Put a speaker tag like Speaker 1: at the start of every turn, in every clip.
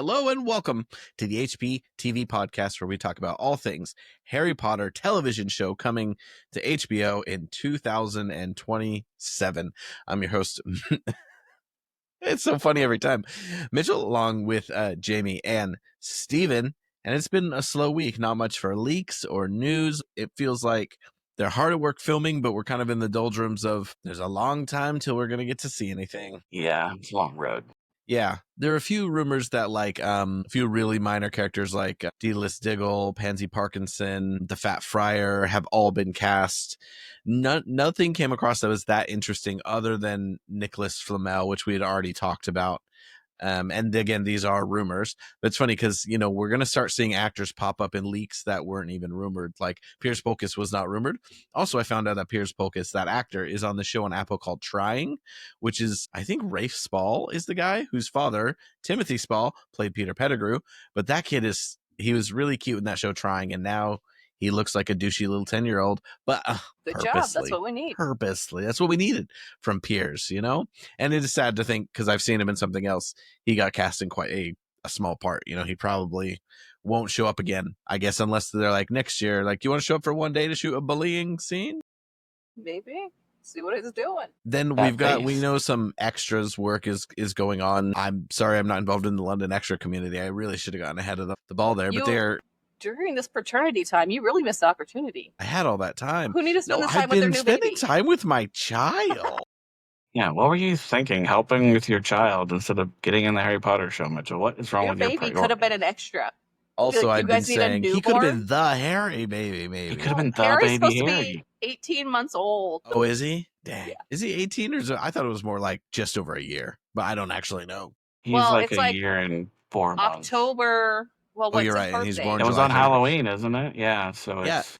Speaker 1: Hello and welcome to the HPTV Podcast, where we talk about all things Harry Potter television show coming to HBO in 2027. I'm your host. It's so funny every time. Mitchell, along with Jamie and Steven. And it's been a slow week. Not much for leaks or news. It feels like they're hard at work filming, but we're kind of in the doldrums of there's a long time till we're going to get to see anything.
Speaker 2: Yeah, it's a long road.
Speaker 1: Yeah, there are a few rumors that a few really minor characters like Deedless Diggle, Pansy Parkinson, the Fat Friar have all been cast. Nothing came across that was that interesting other than Nicholas Flamel, which we had already talked about. And again, these are rumors. But it's funny because, we're going to start seeing actors pop up in leaks that weren't even rumored. Like Piers Polkiss was not rumored. Also, I found out that Piers Polkiss, that actor, is on the show on Apple called Trying, which is, I think, Rafe Spall is the guy whose father, Timothy Spall, played Peter Pettigrew. But that kid he was really cute in that show Trying. And now he looks like a douchey little 10-year-old, but
Speaker 3: good job. That's what we need.
Speaker 1: Purposely. That's what we needed from Piers, And it is sad to think, because I've seen him in something else, he got cast in quite a small part. He probably won't show up again, I guess, unless they're like next year, like, you want to show up for one day to shoot a bullying scene?
Speaker 3: Maybe. See what he's doing.
Speaker 1: Then we know some extras work is going on. I'm sorry I'm not involved in the London extra community. I really should have gotten ahead of the ball there, but they're...
Speaker 3: During this paternity time, you really missed the opportunity.
Speaker 1: I had all that time.
Speaker 3: Who need to spend the time with their new baby?
Speaker 1: I've been spending time with my child.
Speaker 2: Yeah, what were you thinking? Helping with your child instead of getting in the Harry Potter show, Mitchell? What is wrong with your
Speaker 3: baby? Could have been an extra.
Speaker 1: Also, I've been saying he could have been the Harry baby, maybe.
Speaker 2: He could have been the
Speaker 3: Harry's
Speaker 2: baby
Speaker 3: supposed
Speaker 2: Harry.
Speaker 3: To be 18 months old.
Speaker 1: Oh, is he? Dang.
Speaker 3: Yeah.
Speaker 1: Is he 18 or is it, I thought it was more like just over a year, but I don't actually know.
Speaker 2: He's like a year and 4 months.
Speaker 3: October. Well, what's
Speaker 1: you're
Speaker 3: his
Speaker 1: right.
Speaker 3: birthday?
Speaker 1: He's born
Speaker 2: It was on Halloween, isn't it? Yeah. So it's...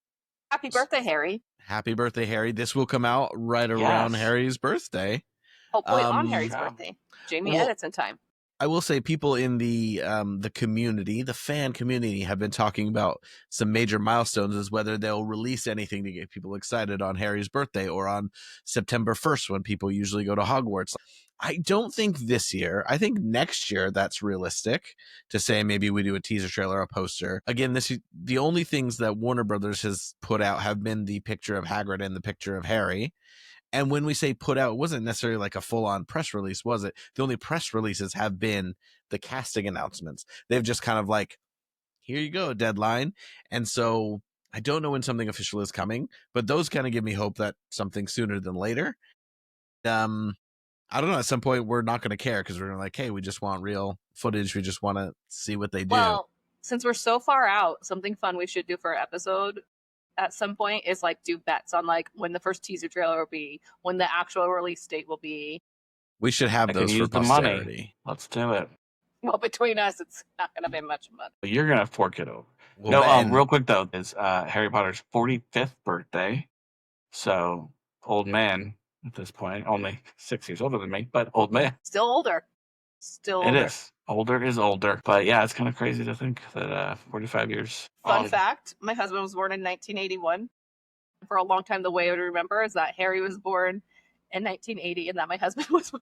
Speaker 3: Happy birthday, Harry.
Speaker 1: Happy birthday, Harry. This will come out right around Harry's birthday.
Speaker 3: Hopefully on Harry's birthday. Jamie edits in time.
Speaker 1: I will say people in the community, the fan community, have been talking about some major milestones as whether they'll release anything to get people excited on Harry's birthday or on September 1st when people usually go to Hogwarts. I don't think this year. I think next year that's realistic to say maybe we do a teaser trailer, a poster. Again, the only things that Warner Brothers has put out have been the picture of Hagrid and the picture of Harry. And when we say put out, it wasn't necessarily like a full-on press release, was it? The only press releases have been the casting announcements. They've just kind of like, here you go, deadline. And so I don't know when something official is coming, but those kind of give me hope that something sooner than later. I don't know. At some point, we're not going to care because we're like, hey, we just want real footage. We just want to see what they do.
Speaker 3: Well, since we're so far out, something fun we should do for our episode at some point is like do bets on like when the first teaser trailer will be, when the actual release date will be.
Speaker 1: We should have those for posterity.
Speaker 2: Money. Let's do it.
Speaker 3: Well, between us, it's not going to be much money.
Speaker 2: You're going to fork it over. Well, real quick though, is Harry Potter's 45th birthday. So old man at this point, only 6 years older than me, but old man.
Speaker 3: Still older.
Speaker 2: It is. Older is older. But yeah, it's kind of crazy to think that 45 years.
Speaker 3: Fun fact, my husband was born in 1981. For a long time, the way I would remember is that Harry was born in 1980 and that my husband was a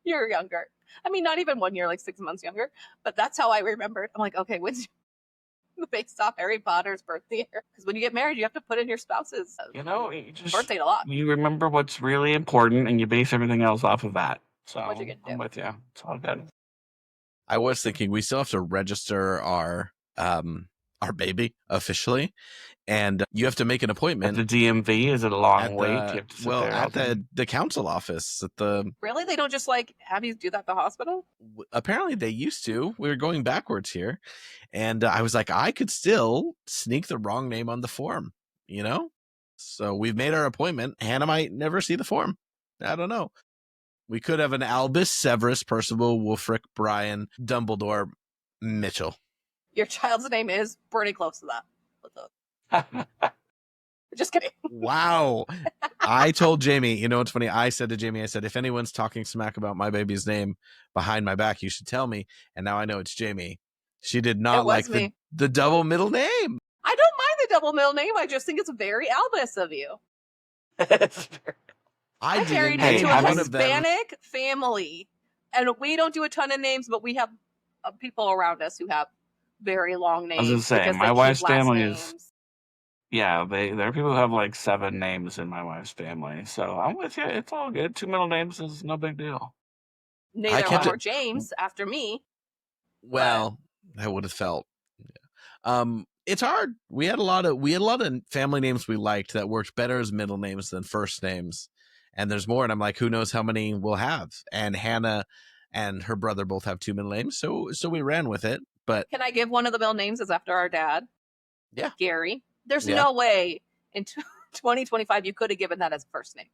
Speaker 3: year younger. I mean, not even 1 year, like 6 months younger. But that's how I remembered. I'm like, okay, when's based off Harry Potter's birthday? Because when you get married, you have to put in your spouse's birthday a lot.
Speaker 2: You remember what's really important and you base everything else off of that. So
Speaker 3: what you gonna do?
Speaker 2: I'm with you. It's all good.
Speaker 1: I was thinking we still have to register our baby officially, and you have to make an appointment.
Speaker 2: At the DMV, is it a long wait? You have to sit there
Speaker 1: at the council office at the.
Speaker 3: Really, they don't just like have you do that at the hospital?
Speaker 1: Apparently, they used to. We were going backwards here, and I was like, I could still sneak the wrong name on the form, So we've made our appointment. Hannah might never see the form. I don't know. We could have an Albus, Severus, Percival, Wulfric, Brian, Dumbledore, Mitchell.
Speaker 3: Your child's name is pretty close to that. Just kidding.
Speaker 1: Wow. I told Jamie, what's funny? I said to Jamie, if anyone's talking smack about my baby's name behind my back, you should tell me. And now I know it's Jamie. She did not like the double middle name.
Speaker 3: I don't mind the double middle name. I just think it's very Albus of you. I married into a Hispanic family, and we don't do a ton of names, but we have people around us who have very long names.
Speaker 2: I was going to say,
Speaker 3: because
Speaker 2: my
Speaker 3: they keep
Speaker 2: wife's
Speaker 3: last
Speaker 2: family
Speaker 3: names.
Speaker 2: is, yeah, there are people who have like 7 names in my wife's family. So I'm with you. It's all good. 2 middle names is no big deal.
Speaker 3: Neither one were James after me.
Speaker 1: Well, that would have felt. It's hard. We had a lot of family names we liked that worked better as middle names than first names. And there's more, and I'm like, who knows how many we'll have? And Hannah and her brother both have 2 middle names, so we ran with it. But
Speaker 3: can I give one of the middle names is after our dad?
Speaker 1: Yeah,
Speaker 3: Gary. There's no way in 2025 you could have given that as a first name.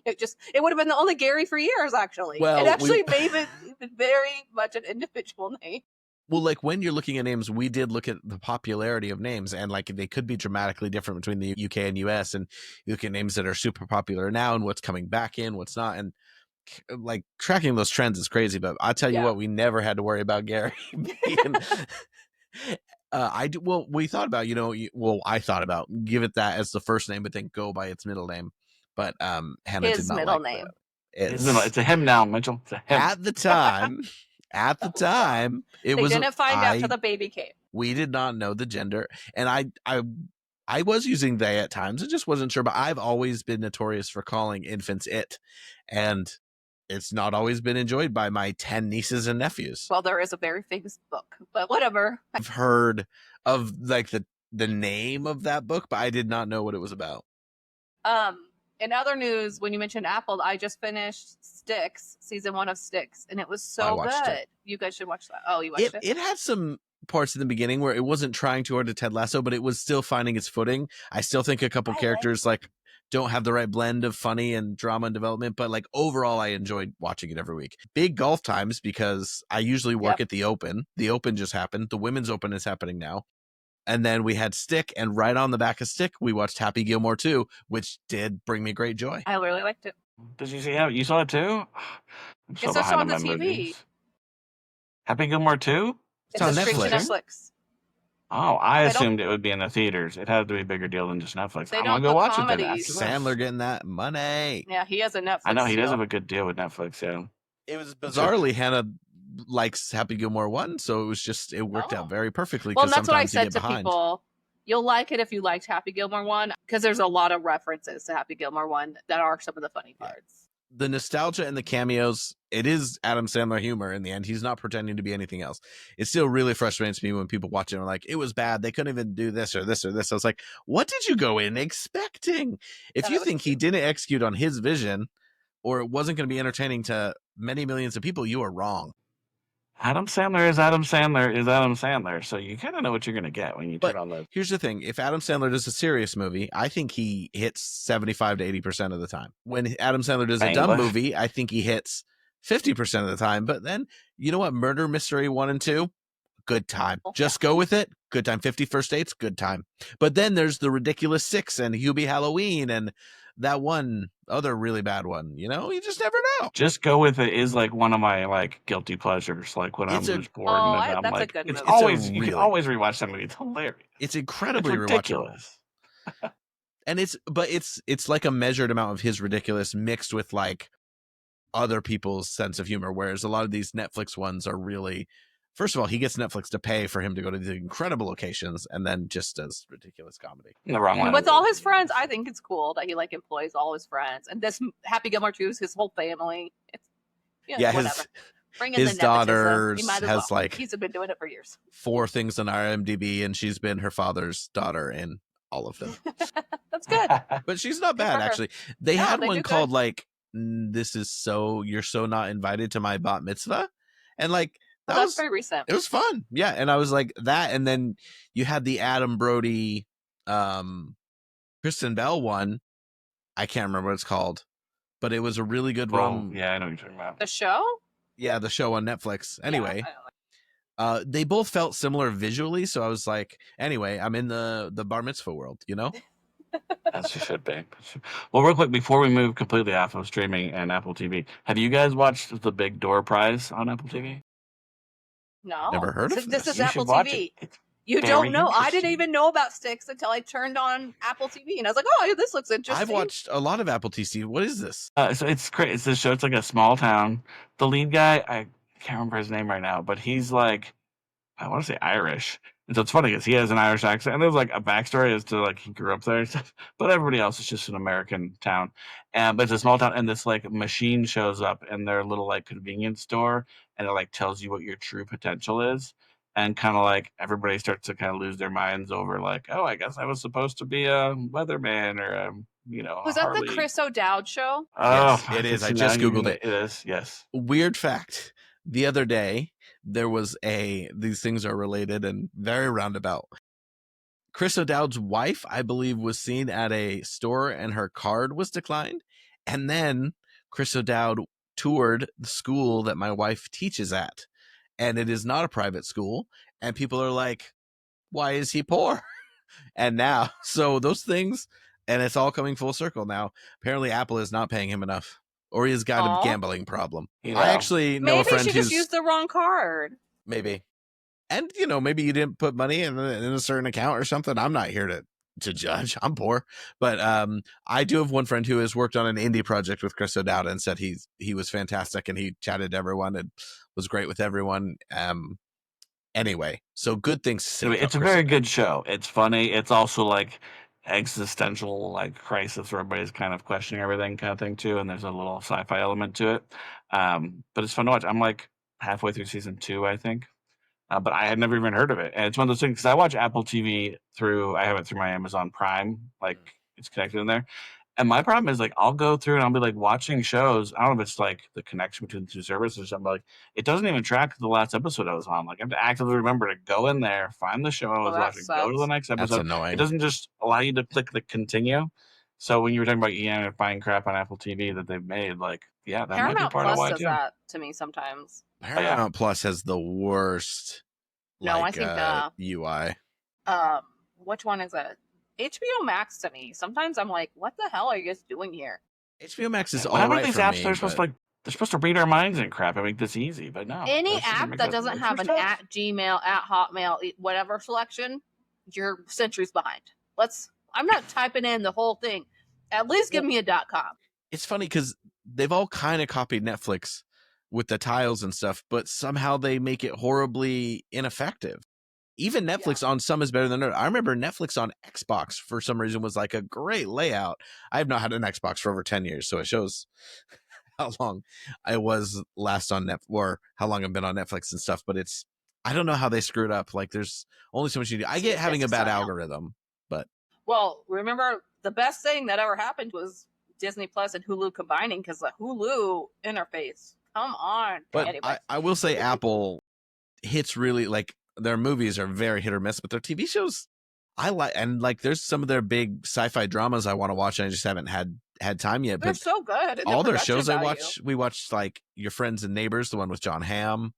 Speaker 3: It would have been the only Gary for years. Actually, it actually made it very much an individual name.
Speaker 1: Well, like when you're looking at names, we did look at the popularity of names, and like they could be dramatically different between the UK and US. And you look at names that are super popular now and what's coming back in, what's not, and like tracking those trends is crazy. But I tell you what, we never had to worry about Gary. We thought about, I thought about give it that as the first name, but then go by its middle name. But Hannah
Speaker 3: his
Speaker 1: did not
Speaker 3: middle
Speaker 1: like
Speaker 3: name.
Speaker 2: It's a him now, Mitchell. It's a him.
Speaker 1: At the time,
Speaker 3: they didn't find out till the baby came.
Speaker 1: We did not know the gender, and I was using they at times. I just wasn't sure, but I've always been notorious for calling infants it, and it's not always been enjoyed by my 10 nieces and nephews.
Speaker 3: Well, there is a very famous book, but whatever.
Speaker 1: I've heard of like the name of that book, but I did not know what it was about.
Speaker 3: In other news, when you mentioned Apple, I just finished Sticks, season 1 of Sticks, and it was so good. You guys should watch that. Oh, you watched it?
Speaker 1: It had some parts in the beginning where it wasn't trying too hard to Ted Lasso, but it was still finding its footing. I still think a couple characters like don't have the right blend of funny and drama and development, but like overall, I enjoyed watching it every week. Big golf times because I usually work at the Open. The Open just happened. The Women's Open is happening now. And then we had Stick, and right on the back of Stick, we watched Happy Gilmore 2, which did bring me great joy.
Speaker 3: I really liked it.
Speaker 2: Did you see how you saw it too?
Speaker 3: It's also on the TV.
Speaker 2: Movies. Happy Gilmore 2?
Speaker 1: It's on
Speaker 3: Netflix.
Speaker 2: Oh, I assumed it would be in the theaters. It had to be a bigger deal than just Netflix. I'm gonna go watch it then.
Speaker 1: Sandler getting that money.
Speaker 3: Yeah, he has a Netflix.
Speaker 2: I know he does have a good deal with Netflix. Yeah,
Speaker 1: it was bizarrely Hannah likes Happy Gilmore 1, so it worked out very perfectly.
Speaker 3: Well, that's what I said to people. You'll like it if you liked Happy Gilmore 1, because there's a lot of references to Happy Gilmore 1 that are some of the funny parts.
Speaker 1: The nostalgia and the cameos, it is Adam Sandler humor in the end. He's not pretending to be anything else. It still really frustrates me when people watch it and are like, it was bad. They couldn't even do this or this or this. I was like, what did you go in expecting? If you think he didn't execute on his vision or it wasn't going to be entertaining to many millions of people, you are wrong.
Speaker 2: Adam Sandler is Adam Sandler is Adam Sandler. So you kind of know what you're going to get when you turn on the...
Speaker 1: Here's the thing. If Adam Sandler does a serious movie, I think he hits 75 to 80% of the time. When Adam Sandler does a dumb movie, I think he hits 50% of the time. But then, you know what? Murder Mystery 1 and 2, good time. Just go with it. Good time. 50 First Dates, good time. But then there's the Ridiculous 6 and Hubie Halloween and that one other really bad one. You just never know.
Speaker 2: Just Go With It is like one of my like guilty pleasures. Like when I'm just bored, and I'm like, you can always rewatch that movie. It's hilarious.
Speaker 1: It's incredibly ridiculous. And it's like a measured amount of his ridiculous mixed with like other people's sense of humor. Whereas a lot of these Netflix ones are really, first of all, he gets Netflix to pay for him to go to the incredible locations and then just does ridiculous comedy.
Speaker 2: The wrong one.
Speaker 3: With all his friends, I think it's cool that he like employs all his friends. And this Happy Gilmore 2 is his whole family. It's
Speaker 1: his daughter has like
Speaker 3: he's been doing it for years.
Speaker 1: 4 things on IMDb, and she's been her father's daughter in all of them.
Speaker 3: That's good.
Speaker 1: But she's not bad actually. They had one called like you're so not invited to my bat mitzvah, and like
Speaker 3: that's very recent.
Speaker 1: It was fun. Yeah. And I was like that. And then you had the Adam Brody, Kristen Bell one. I can't remember what it's called, but it was a really good one.
Speaker 2: Yeah, I know what you're talking about.
Speaker 3: The show?
Speaker 1: Yeah, the show on Netflix. Anyway, they both felt similar visually. So I was like, anyway, I'm in the bar mitzvah world,
Speaker 2: As you should be. Well, real quick, before we move completely off of streaming and Apple TV, have you guys watched the Big Door Prize on Apple TV?
Speaker 3: No.
Speaker 1: Never heard of
Speaker 3: this. This is Apple TV. You don't know. I didn't even know about Sticks until I turned on Apple TV, and I was like, "Oh, this looks interesting."
Speaker 1: I've watched a lot of Apple TV. What is this?
Speaker 2: So it's great. It's this show. It's like a small town. The lead guy, I can't remember his name right now, but he's like I want to say Irish. And so it's funny because he has an Irish accent, and there's like a backstory as to like he grew up there and stuff. But everybody else is just an American town, but it's a small town. And this like machine shows up in their little like convenience store, and it like tells you what your true potential is, and kind of like everybody starts to kind of lose their minds over like, oh, I guess I was supposed to be a weatherman or a
Speaker 3: Was that
Speaker 2: Harley.
Speaker 3: the Chris O'Dowd show?
Speaker 2: Oh,
Speaker 1: yes, it is. I just Googled it.
Speaker 2: It is, yes.
Speaker 1: Weird fact. The other day, there was these things are related and very roundabout. Chris O'Dowd's wife, I believe, was seen at a store and her card was declined. And then Chris O'Dowd toured the school that my wife teaches at. And it is not a private school. And people are like, why is he poor? And now, so those things, and it's all coming full circle now. Apparently, Apple is not paying him enough. Or he's got a gambling problem. I actually know a friend who's...
Speaker 3: Maybe she just used the wrong card.
Speaker 1: Maybe. And, maybe you didn't put money in a certain account or something. I'm not here to judge. I'm poor. But I do have one friend who has worked on an indie project with Chris O'Dowd and said he was fantastic and he chatted to everyone and was great with everyone. Anyway, so good things to say.
Speaker 2: It's a very good show. It's funny. It's also like existential like crisis where everybody's kind of questioning everything kind of thing too, and there's a little sci-fi element to it, but it's fun to watch. I'm like halfway through season 2, I think, but I had never even heard of it, and it's one of those things because I watch Apple TV I have it through my Amazon Prime, like it's connected in there. And my problem is like I'll go through and I'll be like watching shows. I don't know if it's like the connection between the two services or something, but like it doesn't even track the last episode I was on. Like I have to actively remember to go in there, find the show I was watching, go to the next episode.
Speaker 1: That's annoying.
Speaker 2: It doesn't just allow you to click the continue. So when you were talking about Ian and buying crap on Apple TV that they've made, like that
Speaker 3: Paramount
Speaker 2: might be part
Speaker 3: Plus
Speaker 2: of why
Speaker 3: does
Speaker 2: too.
Speaker 3: that to me sometimes.
Speaker 1: Paramount Plus has the worst.
Speaker 3: No, I think
Speaker 1: UI.
Speaker 3: Which one is it? HBO Max to me. Sometimes I'm like, what the hell are you guys doing here?
Speaker 1: HBO Max is
Speaker 2: all
Speaker 1: right
Speaker 2: these
Speaker 1: for
Speaker 2: apps,
Speaker 1: me,
Speaker 2: they're supposed to read our minds and crap and make this easy, but no.
Speaker 3: Any app that doesn't have an at Gmail, at Hotmail, whatever selection, you're centuries behind. I'm not typing in the whole thing. At least give me a .com.
Speaker 1: It's funny because they've all kind of copied Netflix with the tiles and stuff, but somehow they make it horribly ineffective. Even Netflix on some is better than others. I remember Netflix on Xbox for some reason was like a great layout. I have not had an Xbox for over 10 years, so it shows how long I was last on Netflix or how long I've been on Netflix and stuff. But I don't know how they screwed up. Like there's only so much you do. I get having a bad algorithm, but.
Speaker 3: Well, remember the best thing that ever happened was Disney Plus and Hulu combining because the Hulu interface. Come on.
Speaker 1: But
Speaker 3: anyway.
Speaker 1: I will say Apple hits really like. Their movies are very hit or miss, but their TV shows I like, and like there's some of their big sci-fi dramas I want to watch, and I just haven't had time yet.
Speaker 3: They're
Speaker 1: but
Speaker 3: so good.
Speaker 1: All their shows I watch, we watched like Your Friends and Neighbors, the one with John Hamm,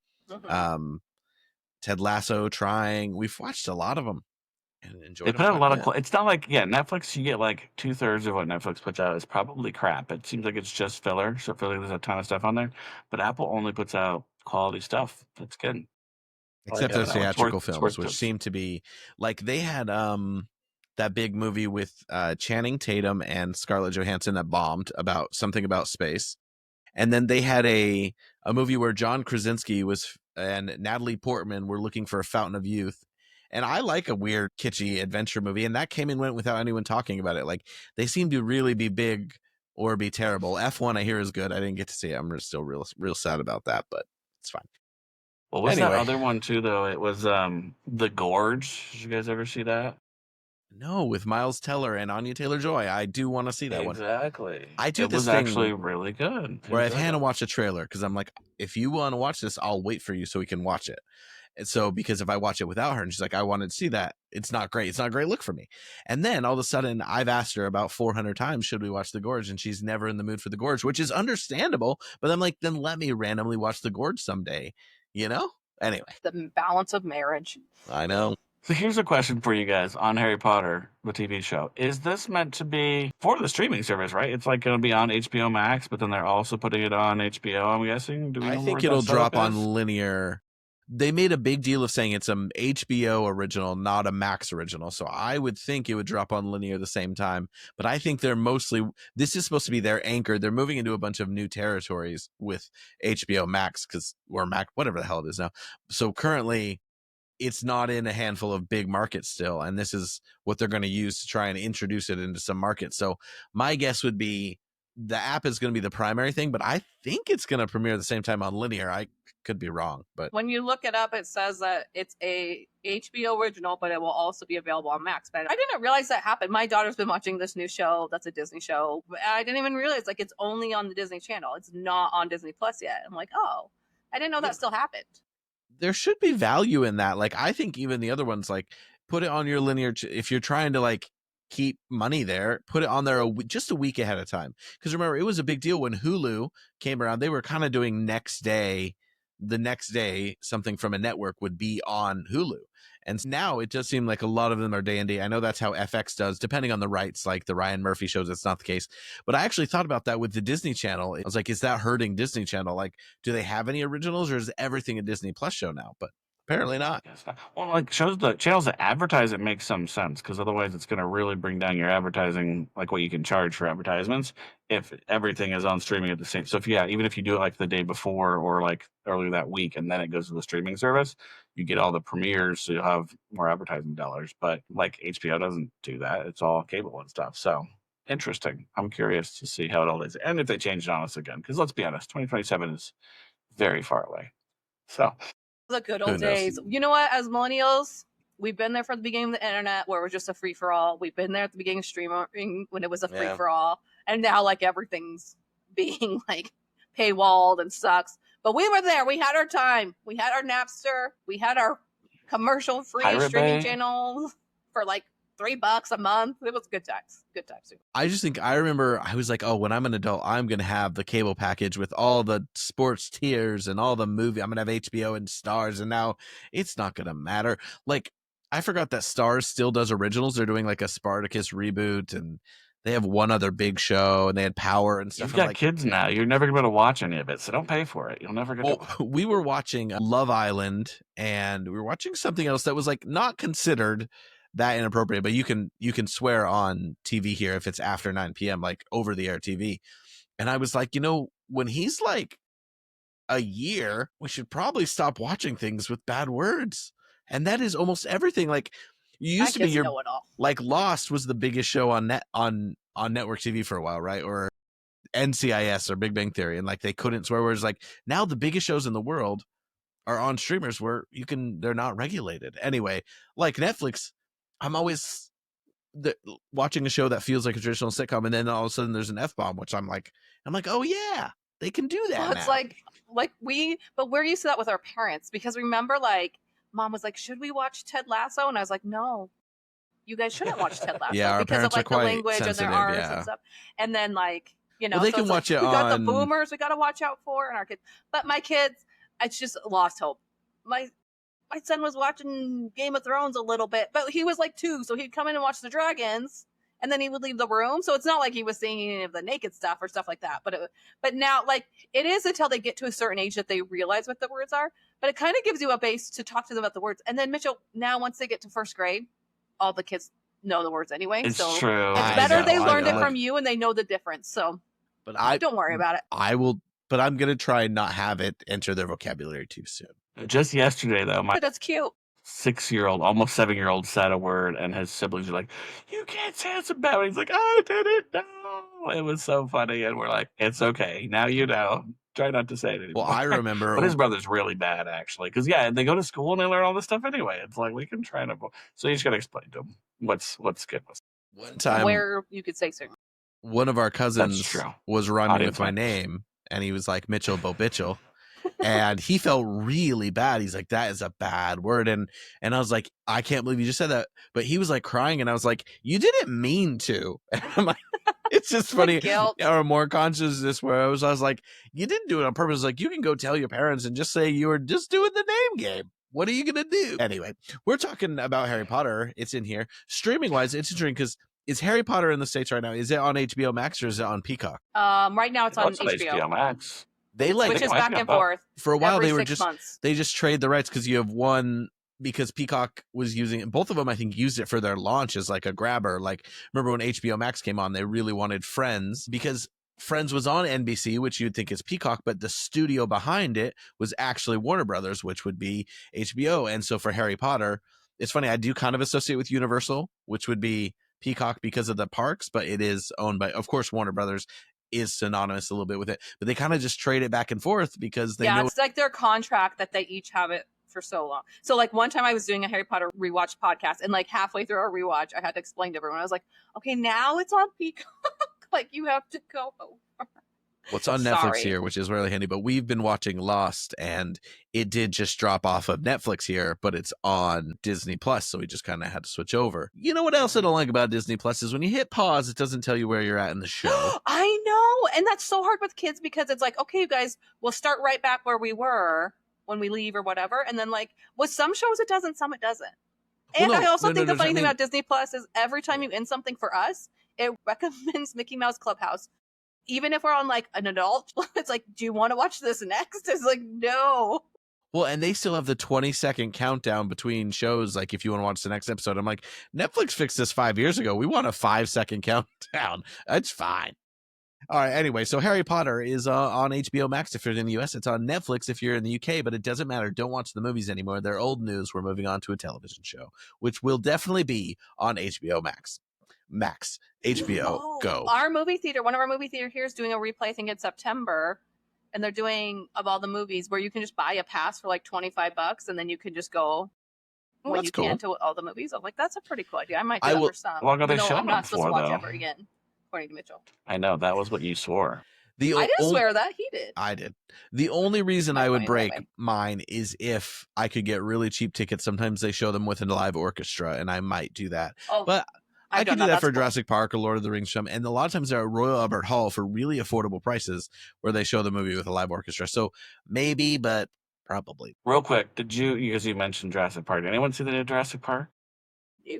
Speaker 1: Ted Lasso, Trying. We've watched a lot of them and enjoyed.
Speaker 2: They put out a lot of. It's not like Netflix. You get like 2/3 of what Netflix puts out is probably crap. It seems like it's just filler. So I feel like there's a ton of stuff on there, but Apple only puts out quality stuff. That's good.
Speaker 1: Except those theatrical films, which seem to be like they had that big movie with Channing Tatum and Scarlett Johansson that bombed about something about space. And then they had a movie where John Krasinski and Natalie Portman were looking for a fountain of youth. And I like a weird, kitschy adventure movie. And that came and went without anyone talking about it. Like they seem to really be big or be terrible. F1 I hear is good. I didn't get to see it. I'm still real sad about that, but it's fine.
Speaker 2: Well, what's that other one too, though? It was The Gorge. Did you guys ever see that?
Speaker 1: No, with Miles Teller and Anya Taylor-Joy. I do want to see that one.
Speaker 2: Exactly.
Speaker 1: I do
Speaker 2: it
Speaker 1: this
Speaker 2: was
Speaker 1: thing
Speaker 2: actually really good.
Speaker 1: Where I've had to watch a trailer because I'm like, if you want to watch this, I'll wait for you so we can watch it. And so because if I watch it without her and she's like, I wanted to see that, it's not great. It's not a great look for me. And then all of a sudden I've asked her about 400 times, should we watch The Gorge? And she's never in the mood for The Gorge, which is understandable. But I'm like, then let me randomly watch The Gorge someday, Anyway.
Speaker 3: The balance of marriage.
Speaker 1: I know.
Speaker 2: So here's a question for you guys on Harry Potter, the TV show. Is this meant to be for the streaming service, right? It's like going to be on HBO Max, but then they're also putting it on HBO, I'm guessing?
Speaker 1: I think it'll drop on linear. They made a big deal of saying it's an HBO original, not a Max original. So I would think it would drop on linear at the same time. But I think this is supposed to be their anchor. They're moving into a bunch of new territories with HBO Max or Mac, whatever the hell it is now. So currently it's not in a handful of big markets still, and this is what they're going to use to try and introduce it into some markets. So my guess would be the app is going to be the primary thing, but I think it's going to premiere at the same time on linear. I could be wrong, but
Speaker 3: when you look it up, it says that it's a HBO original, but it will also be available on Max. But I didn't realize that happened. My daughter's been watching this new show that's a Disney show. I didn't even realize like it's only on the Disney Channel. It's not on Disney Plus yet. I'm like, oh, I didn't know that still happened.
Speaker 1: there should be value in that. Like, I think even the other ones, like, put it on your linear. If you're trying to like keep money there, put it on there just a week ahead of time. Because remember, it was a big deal when Hulu came around. They were kind of doing the next day, something from a network would be on Hulu. And now it does seem like a lot of them are day and day. I know that's how FX does, depending on the rights, like the Ryan Murphy shows, it's not the case. But I actually thought about that with the Disney Channel. I was like, is that hurting Disney Channel? Like, do they have any originals, or is everything a Disney Plus show now? But apparently not.
Speaker 2: Yes. Well, like the channels that advertise it makes some sense, because otherwise it's going to really bring down your advertising, like what you can charge for advertisements, if everything is on streaming at the same. So even if you do it like the day before or like earlier that week, and then it goes to the streaming service, you get all the premieres, so you'll have more advertising dollars. But like HBO doesn't do that; it's all cable and stuff. So interesting. I'm curious to see how it all is, and if they change it on us again. Because let's be honest, 2027 is very far away. So.
Speaker 3: The good old days. You know what? As millennials, we've been there from the beginning of the internet, where it was just a free for all. We've been there at the beginning of streaming when it was a free for all, and now like everything's being like paywalled and sucks. But we were there. We had our time. We had our Napster. We had our commercial-free streaming channels for like $3 a month. It was good times. Good times.
Speaker 1: I just think I remember I was like, oh, when I'm an adult, I'm going to have the cable package with all the sports tiers and all the movie. I'm going to have HBO and Stars. And now it's not going to matter. Like, I forgot that Stars still does originals. They're doing like a Spartacus reboot, and they have one other big show, and they had Power and stuff.
Speaker 2: You've got kids now. You're never going to be able to watch any of it, so don't pay for it. You'll never get to.
Speaker 1: We were watching Love Island, and we were watching something else that was like not considered that inappropriate, but you can swear on TV here if it's after 9 p.m., like over the air TV. And I was like, when he's like a year, we should probably stop watching things with bad words. And that is almost everything. Like, you used to be like Lost was the biggest show on network TV for a while, right? Or NCIS or Big Bang Theory, and like they couldn't swear words. Like, now the biggest shows in the world are on streamers where they're not regulated. Anyway, like Netflix, I'm always watching a show that feels like a traditional sitcom, and then all of a sudden there's an F-bomb, which I'm like, oh yeah, they can do that. Well,
Speaker 3: it's but we're used to that with our parents, because remember, like, Mom was like, should we watch Ted Lasso? And I was like, no, you guys shouldn't watch Ted Lasso.
Speaker 1: Yeah, our
Speaker 3: because
Speaker 1: parents
Speaker 3: of like
Speaker 1: are quite
Speaker 3: the language
Speaker 1: sensitive,
Speaker 3: and their R's and stuff. And then like,
Speaker 1: well, they can watch it
Speaker 3: we
Speaker 1: on.
Speaker 3: got the boomers we got to watch out for, and our kids. But my kids, it's just lost hope. My son was watching Game of Thrones a little bit, but he was like 2, so he'd come in and watch the dragons, and then he would leave the room. So it's not like he was seeing any of the naked stuff or stuff like that. But now, like, it is until they get to a certain age that they realize what the words are. But it kind of gives you a base to talk to them about the words. And then, Mitchell, now once they get to first grade, all the kids know the words anyway.
Speaker 2: It's
Speaker 3: so
Speaker 2: true.
Speaker 3: It's better they learned it from you and they know the difference. So don't worry about it.
Speaker 1: I will, but I'm going to try and not have it enter their vocabulary too soon.
Speaker 2: Just yesterday, though,
Speaker 3: that's cute.
Speaker 2: 6-year-old, almost 7-year-old said a word, and his siblings are like, "You can't say it's about it." He's like, "I didn't know." It was so funny, and we're like, "It's okay. Now you know. Try not to say it anymore."
Speaker 1: Well, I remember,
Speaker 2: but his brother's really bad, actually, because they go to school and they learn all this stuff anyway. It's like we can try to. So you just got to explain to them what's good.
Speaker 1: One time,
Speaker 3: where you could say certain.
Speaker 1: One of our cousins was running with my name, and he was like Mitchell Bo Bitchell. And he felt really bad. He's like, that is a bad word. And I was like, I can't believe you just said that. But he was like crying, and I was like, you didn't mean to. And I'm like, it's just funny. Or more consciousness where I was like, you didn't do it on purpose. Like, you can go tell your parents and just say you were just doing the name game. What are you going to do? Anyway, we're talking about Harry Potter. It's in here. Streaming wise, it's interesting because is Harry Potter in the States right now? Is it on HBO Max or is it on Peacock?
Speaker 3: Right now it's on HBO
Speaker 2: Max.
Speaker 1: They like
Speaker 3: switches back and forth.
Speaker 1: For a while,
Speaker 3: every
Speaker 1: they were
Speaker 3: 6 months.
Speaker 1: They just trade the rights because you have one, because Peacock was using it. Both of them, I think, used it for their launch as like a grabber. Like, remember when HBO Max came on, they really wanted Friends because Friends was on NBC, which you'd think is Peacock, but the studio behind it was actually Warner Brothers, which would be HBO. And so for Harry Potter, it's funny, I do kind of associate with Universal, which would be Peacock because of the parks, but it is owned by, of course, Warner Brothers is synonymous a little bit with it, but they kind of just trade it back and forth because they know
Speaker 3: it's like their contract that they each have it for so long. So like one time I was doing a Harry Potter rewatch podcast, and like halfway through our rewatch, I had to explain to everyone. I was like, okay, now it's on Peacock. Like you have to go over.
Speaker 1: What's on Netflix here, which is really handy, but we've been watching Lost, and it did just drop off of Netflix here, but it's on Disney Plus, so we just kind of had to switch over. You know what else I don't like about Disney Plus is when you hit pause, it doesn't tell you where you're at in the show.
Speaker 3: I know, and that's so hard with kids because it's like, okay, you guys, we'll start right back where we were when we leave or whatever, and then like with some shows it doesn't, some it doesn't. And I also think the funny thing about Disney Plus is every time you end something for us, it recommends Mickey Mouse Clubhouse. Even if we're on like an adult, it's like, do you want to watch this next? It's like, no.
Speaker 1: Well, and they still have the 20-second countdown between shows. Like if you want to watch the next episode, I'm like, Netflix fixed this 5 years ago. We want a 5-second countdown. That's fine. All right. Anyway, so Harry Potter is on HBO Max if you're in the US. It's on Netflix if you're in the UK, but it doesn't matter. Don't watch the movies anymore. They're old news. We're moving on to a television show, which will definitely be on HBO Max. HBO, go.
Speaker 3: Our movie theater, one of our movie theater here is doing a replay, I think in September, and they're doing of all the movies where you can just buy a pass for like $25 and then you can just go when you can to all the movies. I'm like, that's a pretty cool idea. I might do that for some.
Speaker 2: How long are they showing
Speaker 3: I'm not supposed to watch
Speaker 2: though?
Speaker 3: ever again, according to Mitchell.
Speaker 2: I know, that was what you swore.
Speaker 3: I didn't swear that. He did.
Speaker 1: I did. The only reason I would break mine is if I could get really cheap tickets. Sometimes they show them with a live orchestra, and I might do that. But I could do that for Jurassic Park or Lord of the Rings show. And a lot of times they're at Royal Albert Hall for really affordable prices where they show the movie with a live orchestra. So maybe, but probably.
Speaker 2: Real quick, because you mentioned Jurassic Park. Did anyone see the new Jurassic Park?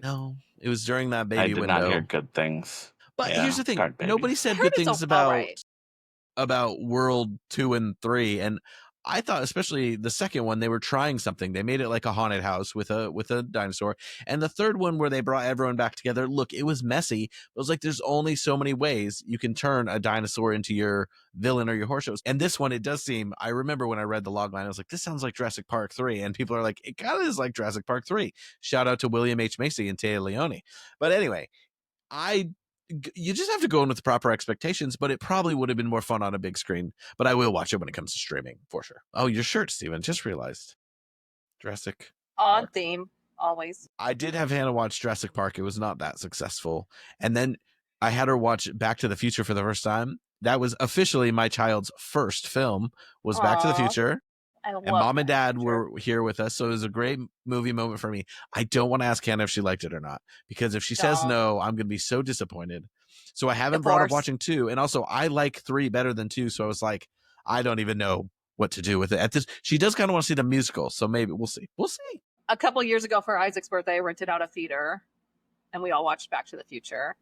Speaker 1: No. It was during that baby window.
Speaker 2: I did not hear good things.
Speaker 1: But here's the thing. Nobody said good things about World 2 and 3. And I thought, especially the second one, they were trying something. They made it like a haunted house with a dinosaur. And the third one, where they brought everyone back together, look, it was messy. It was like there's only so many ways you can turn a dinosaur into your villain or your horse shows. And this one, it does seem, I remember when I read the logline, I was like, this sounds like Jurassic Park 3. And people are like, it kind of is like Jurassic Park 3. Shout out to William H. Macy and Téa Leoni. But anyway, you just have to go in with the proper expectations, but it probably would have been more fun on a big screen. But I will watch it when it comes to streaming for sure. Oh, your shirt, Steven. Just realized. Jurassic
Speaker 3: on theme, always.
Speaker 1: I did have Hannah watch Jurassic Park. It was not that successful. And then I had her watch Back to the Future for the first time. That was officially my child's first film, was Back to the Future. And Mom and Dad were here with us, so it was a great movie moment for me. I don't want to ask Hannah if she liked it or not, because if she says no, I'm going to be so disappointed. So I haven't brought up watching 2, and also I like 3 better than 2, so I was like, I don't even know what to do with it. At this, she does kind of want to see the musical, so maybe we'll see. We'll see.
Speaker 3: A couple years ago for Isaac's birthday, I rented out a theater, and we all watched Back to the Future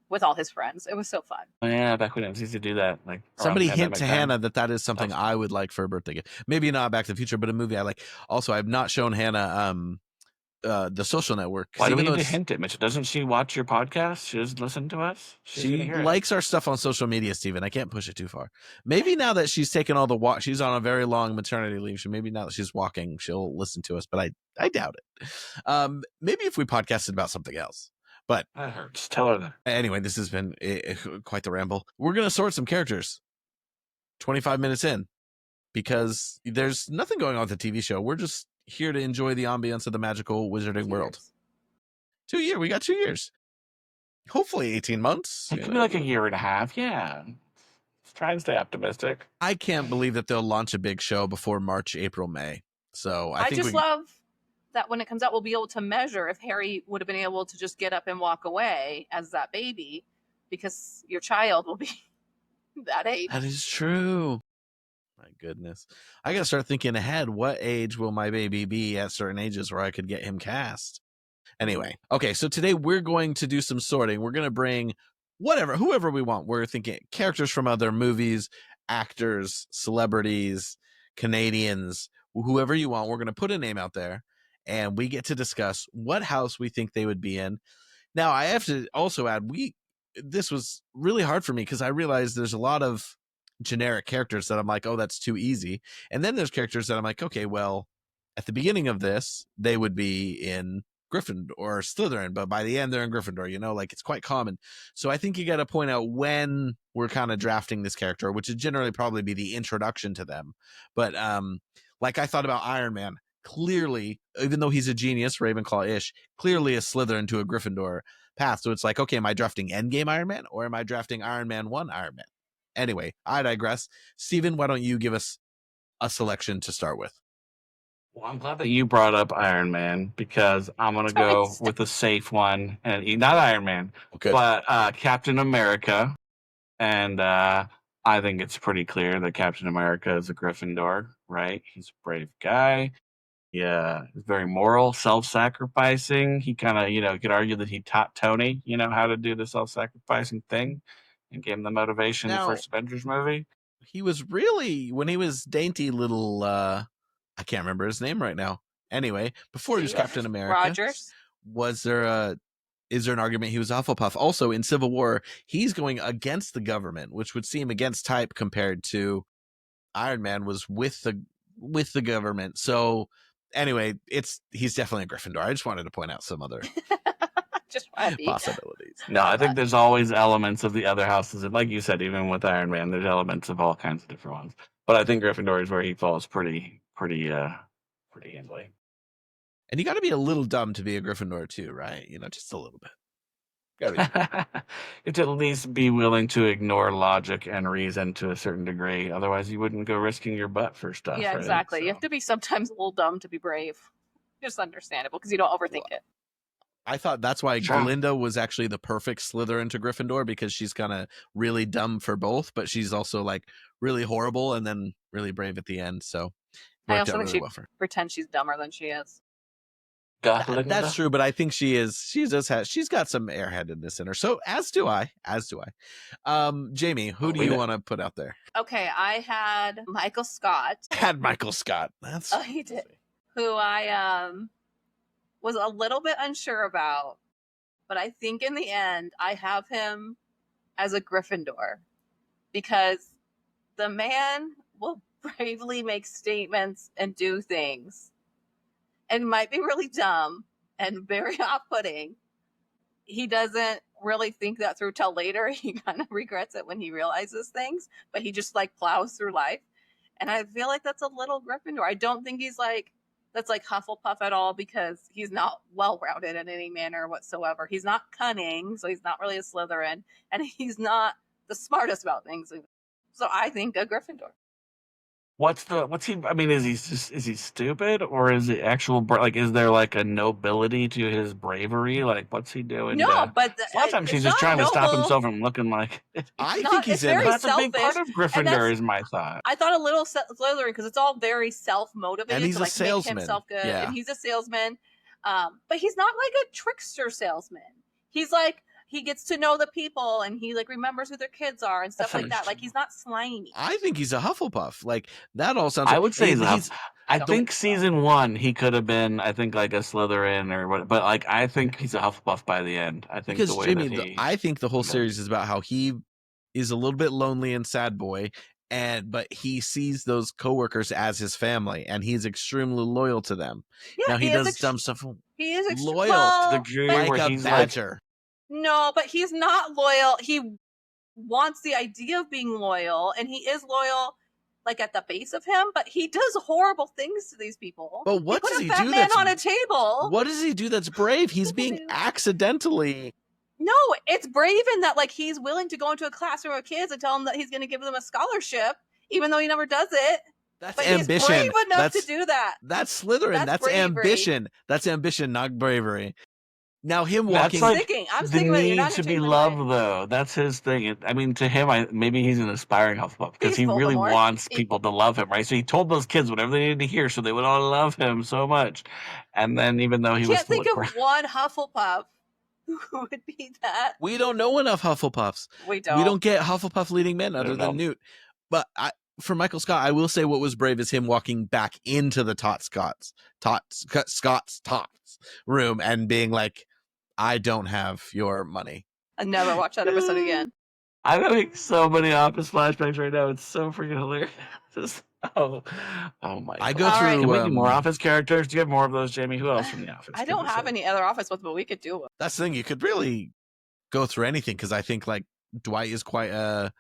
Speaker 3: with all his friends. It was so fun.
Speaker 2: Oh, yeah, back when it was easy to do that. Like
Speaker 1: somebody hint to Hannah that is something I would like for a birthday gift. Maybe not Back to the Future, but a movie I like. Also, I've not shown Hannah The Social Network.
Speaker 2: Why do we need to hint it, Mitchell? Doesn't she watch your podcast? She doesn't listen to us?
Speaker 1: She likes our stuff on social media, Steven. I can't push it too far. Maybe now that she's taken all the walk, she's on a very long maternity leave. So maybe now that she's walking, she'll listen to us, but I doubt it. Maybe if we podcasted about something else. But
Speaker 2: that hurts. Tell her that.
Speaker 1: Anyway, this has been quite the ramble. We're going to sort some characters 25 minutes in, because there's nothing going on with the TV show. We're just here to enjoy the ambience of the magical wizarding world. 2 years. We got 2 years. Hopefully 18 months.
Speaker 2: It could be like a year and a half. Yeah. Let's try and stay optimistic.
Speaker 1: I can't believe that they'll launch a big show before March, April, May. So I think
Speaker 3: love that when it comes out, we'll be able to measure if Harry would have been able to just get up and walk away as that baby, because your child will be that age.
Speaker 1: That is true. My goodness. I got to start thinking ahead. What age will my baby be at certain ages where I could get him cast? Anyway. Okay. So today we're going to do some sorting. We're going to bring whoever we want. We're thinking characters from other movies, actors, celebrities, Canadians, whoever you want. We're going to put a name out there, and we get to discuss what house we think they would be in. Now, I have to also add, this was really hard for me because I realized there's a lot of generic characters that I'm like, oh, that's too easy. And then there's characters that I'm like, okay, well, at the beginning of this, they would be in Gryffindor or Slytherin, but by the end they're in Gryffindor, you know, like it's quite common. So I think you got to point out when we're kind of drafting this character, which would generally probably be the introduction to them. But like I thought about Iron Man, clearly, even though he's a genius, Ravenclaw-ish, clearly a Slytherin to a Gryffindor path. So it's like, okay, am I drafting Endgame Iron Man or am I drafting Iron Man 1 Iron Man? Anyway, I digress. Steven, why don't you give us a selection to start with?
Speaker 2: Well, I'm glad that you brought up Iron Man because I'm going to go with a safe one. And not Iron Man, but Captain America. And I think it's pretty clear that Captain America is a Gryffindor, right? He's a brave guy. Yeah, he's very moral, self-sacrificing. He kind of, you could argue that he taught Tony, how to do the self-sacrificing thing and gave him the motivation in the first Avengers movie.
Speaker 1: He was really, when he was dainty little, I can't remember his name right now. Anyway, before he was Captain America,
Speaker 3: Rogers.
Speaker 1: Is there an argument he was Hufflepuff? Also, in Civil War, he's going against the government, which would seem against type compared to Iron Man was with the government. So anyway, he's definitely a Gryffindor. I just wanted to point out some other possibilities.
Speaker 2: No, I think there's always elements of the other houses. And like you said, even with Iron Man, there's elements of all kinds of different ones. But I think Gryffindor is where he falls pretty handily.
Speaker 1: And you got to be a little dumb to be a Gryffindor too, right? Just a little bit.
Speaker 2: You have to at least be willing to ignore logic and reason to a certain degree. Otherwise, you wouldn't go risking your butt for stuff.
Speaker 3: Yeah,
Speaker 2: right?
Speaker 3: exactly.
Speaker 2: So.
Speaker 3: You have to be sometimes a little dumb to be brave. Just understandable because you don't overthink it.
Speaker 1: I thought that's why Glinda was actually the perfect Slytherin to Gryffindor because she's kind of really dumb for both, but she's also like really horrible and then really brave at the end. So
Speaker 3: I also think she pretends she's dumber than she is.
Speaker 1: That's true, but I think she is. She's got some airheadedness in her. So as do I. Jamie, who do you want to put out there?
Speaker 3: Okay, I had Michael Scott.
Speaker 1: That's
Speaker 3: he did. Who I was a little bit unsure about, but I think in the end I have him as a Gryffindor because the man will bravely make statements and do things. And might be really dumb and very off-putting. He doesn't really think that through till later. He kind of regrets it when he realizes things, but he just plows through life. And I feel like that's a little Gryffindor. I don't think he's that's Hufflepuff at all because he's not well-rounded in any manner whatsoever. He's not cunning, so he's not really a Slytherin, and he's not the smartest about things. So I think a Gryffindor.
Speaker 2: Is he stupid or is it actual, is there a nobility to his bravery? What's he doing?
Speaker 3: No, but
Speaker 2: a lot of times he's just trying to stop himself from looking like.
Speaker 1: I think he's
Speaker 2: that's a big part of Gryffindor is my thought.
Speaker 3: I thought a little Slytherin because it's all very self-motivated.
Speaker 1: And he's a salesman.
Speaker 3: Make himself good.
Speaker 1: Yeah.
Speaker 3: And he's a salesman. But he's not a trickster salesman. He's he gets to know the people and he remembers who their kids are and stuff like that. He's not slimy.
Speaker 1: I think he's a Hufflepuff. That all sounds.
Speaker 2: I would say I think season 1 he could have been. I think a Slytherin or what, but I think he's a Hufflepuff by the end. I think
Speaker 1: because I think the whole series is about how he is a little bit lonely and sad boy, but he sees those coworkers as his family and he's extremely loyal to them.
Speaker 3: Yeah,
Speaker 1: now he does dumb stuff.
Speaker 3: He is
Speaker 1: loyal
Speaker 2: to the degree where
Speaker 1: a
Speaker 2: he's
Speaker 1: badger.
Speaker 3: No, but he's not loyal. He wants the idea of being loyal, and he is loyal, at the base of him. But he does horrible things to these people.
Speaker 1: But what does he do?
Speaker 3: Put a fat man on a table.
Speaker 1: What does he do that's brave? He's being accidentally.
Speaker 3: No, it's brave in that he's willing to go into a classroom of kids and tell them that he's going to give them a scholarship, even though he never does it.
Speaker 1: That's
Speaker 3: but
Speaker 1: ambition.
Speaker 3: He's brave enough to do that.
Speaker 1: That's Slytherin. That's ambition. That's ambition, not bravery. Now him walking.
Speaker 3: I'm sticking with you.
Speaker 2: Need to be loved, though. That's his thing. To him, maybe he's an aspiring Hufflepuff because he really wants people to love him, right? So he told those kids whatever they needed to hear, so they would all love him so much. And then, even though he was,
Speaker 3: can't think of one Hufflepuff who would be that.
Speaker 1: We don't know enough Hufflepuffs.
Speaker 3: We don't.
Speaker 1: We don't get Hufflepuff leading men other than Newt. But for Michael Scott, I will say what was brave is him walking back into the Scott's room and being like, I don't have your money.
Speaker 3: I never watch that episode again.
Speaker 2: I'm having so many Office flashbacks right now. It's so freaking hilarious. Oh my
Speaker 1: I
Speaker 2: God.
Speaker 1: go
Speaker 3: All right.
Speaker 1: through.
Speaker 2: Can we do more Office characters? Do you have more of those, Jamie? Who else from the Office?
Speaker 3: I don't have any other Office ones, but we could do it.
Speaker 1: That's the thing. You could really go through anything because I think like Dwight is quite a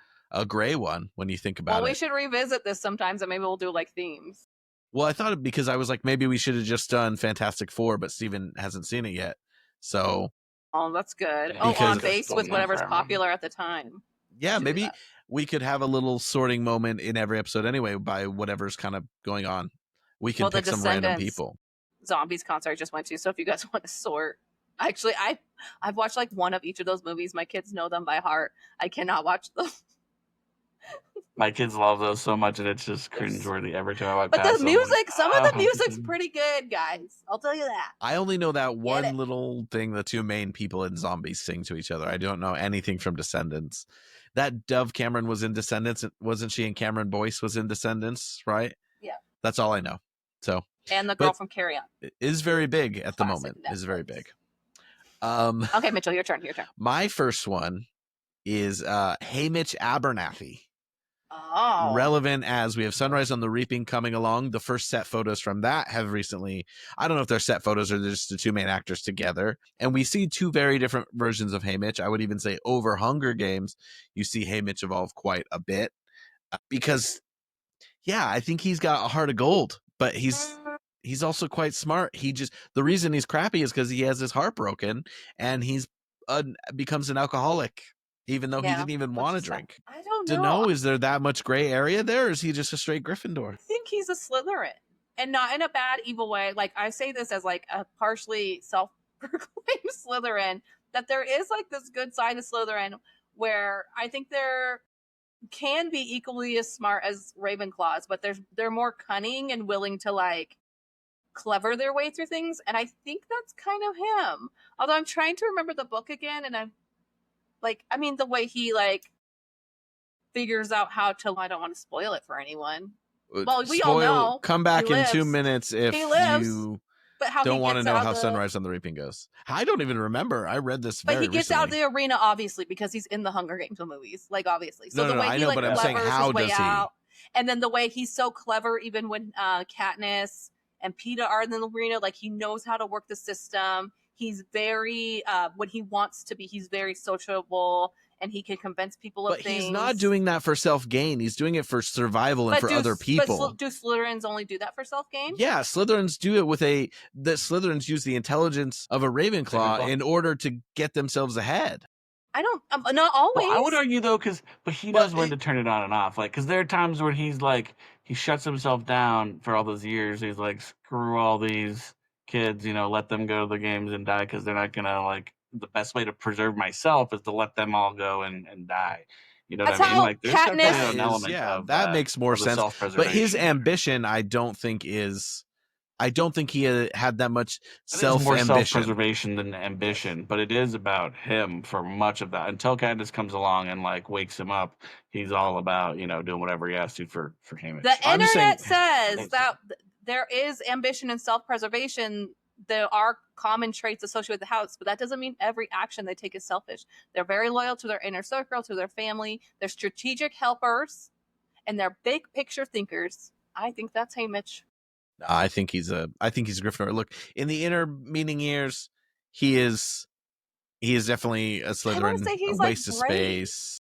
Speaker 1: gray one when you think about
Speaker 3: Well,
Speaker 1: it.
Speaker 3: we should revisit this sometimes, and maybe we'll do like themes.
Speaker 1: Well, I thought it because I was like, maybe we should have just done Fantastic Four, but Steven hasn't seen it yet. So,
Speaker 3: Oh, that's good.
Speaker 2: Yeah,
Speaker 3: Oh,
Speaker 1: because-
Speaker 3: on base with whatever's popular at the time.
Speaker 1: yeah,
Speaker 3: Should do
Speaker 1: maybe
Speaker 3: that.
Speaker 1: we could have a little sorting moment in every episode anyway by whatever's kind of going on. We can
Speaker 3: Well, the
Speaker 1: pick some random
Speaker 3: Descendants.
Speaker 1: people.
Speaker 3: Zombies concert I just went to. So if you guys want to sort, actually, I've watched like one of each of those movies. My kids know them by heart. I cannot watch them.
Speaker 2: My kids love those so much, and it's just cringeworthy every time I walk
Speaker 3: But
Speaker 2: past
Speaker 3: the
Speaker 2: them.
Speaker 3: music, some of the
Speaker 2: Oh.
Speaker 3: music's pretty good, guys. I'll tell you that.
Speaker 1: I only know that
Speaker 3: it.
Speaker 1: one little thing the two main people in Zombies sing to each other. I don't know anything from Descendants. That Dove Cameron was in Descendants, wasn't she? And Cameron Boyce was in Descendants, right?
Speaker 3: Yeah.
Speaker 1: That's all I know. So
Speaker 3: And the girl
Speaker 1: But-
Speaker 3: from Carry On.
Speaker 1: it is very big at the
Speaker 3: Classic
Speaker 1: moment. Is very
Speaker 3: Netflix.
Speaker 1: big.
Speaker 3: Okay, Mitchell, your turn.
Speaker 1: My first one is Hey Mitch Abernathy.
Speaker 3: Oh.
Speaker 1: Relevant as we have Sunrise on the Reaping coming along. The first set photos from that have recently, I don't know if they're set photos or they're just the two main actors together. And we see two very different versions of Hey Mitch. I would even say over Hunger Games, you see Hey Mitch evolve quite a bit. Because, yeah, I think he's got a heart of gold, but he's also quite smart. The reason he's crappy is because he has his heart broken and he's becomes an alcoholic, even though he
Speaker 3: Yeah,
Speaker 1: didn't even
Speaker 3: which
Speaker 1: want to
Speaker 3: is sad.
Speaker 1: drink.
Speaker 3: I don't
Speaker 1: To
Speaker 3: know.
Speaker 1: know, is there that much gray area there, or is he just a straight Gryffindor?
Speaker 3: I think he's a Slytherin, and not in a bad, evil way. Like I say this as like a partially self-proclaimed Slytherin, that there is like this good side of Slytherin where I think they're can be equally as smart as Ravenclaws, but they're more cunning and willing to like clever their way through things, and I think that's kind of him. Although I'm trying to remember the book again, and I'm like, I mean, the way he like figures out how to. I don't want to spoil it for anyone, Well, we all know
Speaker 1: Come back
Speaker 3: he
Speaker 1: in 2
Speaker 3: lives.
Speaker 1: minutes if
Speaker 3: He lives,
Speaker 1: you
Speaker 3: but how
Speaker 1: don't
Speaker 3: he
Speaker 1: want to
Speaker 3: gets
Speaker 1: know
Speaker 3: out
Speaker 1: how
Speaker 3: the,
Speaker 1: Sunrise on the Reaping goes. I don't even remember. I read this
Speaker 3: But
Speaker 1: very
Speaker 3: he gets
Speaker 1: recently.
Speaker 3: out of the arena obviously because he's in the Hunger Games movies, like obviously. So
Speaker 1: No,
Speaker 3: the
Speaker 1: no,
Speaker 3: way
Speaker 1: I
Speaker 3: he
Speaker 1: know,
Speaker 3: like
Speaker 1: but I'm saying
Speaker 3: clevers
Speaker 1: how
Speaker 3: his way
Speaker 1: does he?
Speaker 3: out, and then the way he's so clever, even when Katniss and Peeta are in the arena, like he knows how to work the system. He's very when he wants to be. He's very sociable, and he can convince people of
Speaker 1: But
Speaker 3: things.
Speaker 1: he's not doing that for self-gain. He's doing it for survival and for other people.
Speaker 3: But do Slytherins only do that for self gain?
Speaker 1: Yeah, Slytherins do it the Slytherins use the intelligence of a Ravenclaw in order to get themselves ahead.
Speaker 3: I don't. Not always.
Speaker 2: Well, I would argue though, but he knows when to turn it on and off. Like, because there are times where he's like, he shuts himself down for all those years. He's like, screw all these kids, let them go to the games and die because they're not gonna like. The best way to preserve myself is to let them all go and die. You know
Speaker 3: That's
Speaker 2: what I mean?
Speaker 3: how
Speaker 2: Like, there's
Speaker 3: Katniss-
Speaker 2: definitely an element of
Speaker 1: that makes more
Speaker 2: of the
Speaker 1: sense. But
Speaker 2: self-preservation
Speaker 1: his
Speaker 2: there.
Speaker 1: ambition, I don't think he had that much
Speaker 2: It is more
Speaker 1: self-ambition.
Speaker 2: self-preservation than ambition, but it is about him for much of that. Until Katniss comes along and like wakes him up, he's all about doing whatever he has to for Hamish.
Speaker 3: The
Speaker 1: I'm just
Speaker 3: internet
Speaker 1: saying-
Speaker 3: says that there is ambition and self-preservation. There are common traits associated with the house, but that doesn't mean every action they take is selfish. They're very loyal to their inner circle, to their family. They're strategic helpers, and they're big picture thinkers. I think that's Hamish.
Speaker 1: I think he's a Gryffindor. Look, in the intermeeting years, he is definitely a Slytherin.
Speaker 3: say he's,
Speaker 1: a waste
Speaker 3: like,
Speaker 1: of
Speaker 3: brave.
Speaker 1: space.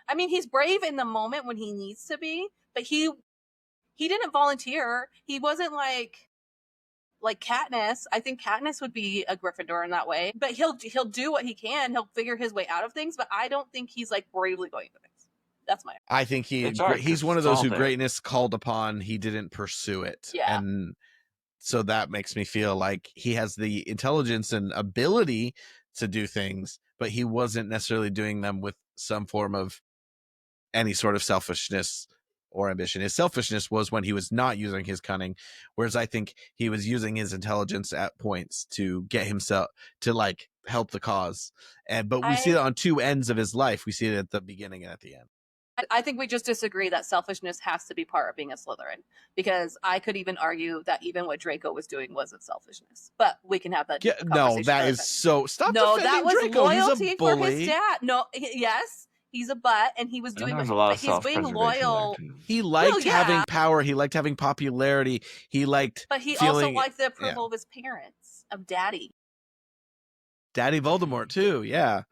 Speaker 3: I mean, he's brave in the moment when he needs to be, but he didn't volunteer. He wasn't like Katniss. I think Katniss would be a Gryffindor in that way, but he'll do what he can. He'll figure his way out of things, but I don't think he's like bravely going to things. That's my.
Speaker 1: I think
Speaker 2: It's hard 'cause
Speaker 1: he's one of
Speaker 2: it's
Speaker 1: those
Speaker 2: all
Speaker 1: who
Speaker 2: there.
Speaker 1: greatness called upon. He didn't pursue it.
Speaker 3: Yeah.
Speaker 1: And so that makes me feel like he has the intelligence and ability to do things, but he wasn't necessarily doing them with some form of any sort of selfishness or ambition. His selfishness was when he was not using his cunning, whereas I think he was using his intelligence at points to get himself to like help the cause. But we see that on two ends of his life. We see it at the beginning and at the end.
Speaker 3: I think we just disagree that selfishness has to be part of being a Slytherin, because I could even argue that even what Draco was doing wasn't selfishness. But we can have that conversation.
Speaker 1: No, that
Speaker 3: another
Speaker 1: is
Speaker 3: time.
Speaker 1: so. Stop
Speaker 3: No,
Speaker 1: defending
Speaker 3: that was
Speaker 1: Draco.
Speaker 3: loyalty
Speaker 1: He's a
Speaker 3: for
Speaker 1: bully.
Speaker 3: his dad. No, yes, he's a butt, and he was
Speaker 2: And
Speaker 3: doing.
Speaker 2: there's a lot of
Speaker 3: He's being
Speaker 2: self-preservation
Speaker 3: loyal.
Speaker 2: there, too.
Speaker 1: He liked
Speaker 3: Well, yeah.
Speaker 1: having power. He liked having popularity. He liked
Speaker 3: But he
Speaker 1: feeling,
Speaker 3: also liked the approval of his parents, of Daddy.
Speaker 1: Daddy Voldemort too. Yeah.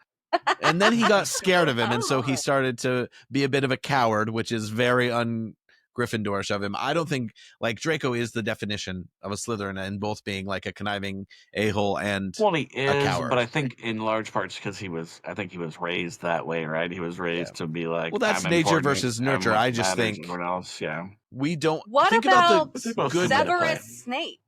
Speaker 1: And then he got scared of him, and so he started to be a bit of a coward, which is very un-Gryffindorish of him. I don't think, like, Draco is the definition of a Slytherin, and both being like a conniving a-hole and
Speaker 2: Well, he is,
Speaker 1: coward.
Speaker 2: but I think in large parts because he was raised that way, right? He was raised to be like,
Speaker 1: well, that's
Speaker 2: I'm
Speaker 1: nature
Speaker 2: important,
Speaker 1: versus nurture.
Speaker 2: I'm what
Speaker 1: I just
Speaker 2: matters,
Speaker 1: think
Speaker 2: everyone else, yeah.
Speaker 1: we don't
Speaker 3: What
Speaker 1: think
Speaker 3: about
Speaker 1: the good,
Speaker 3: Severus Snape?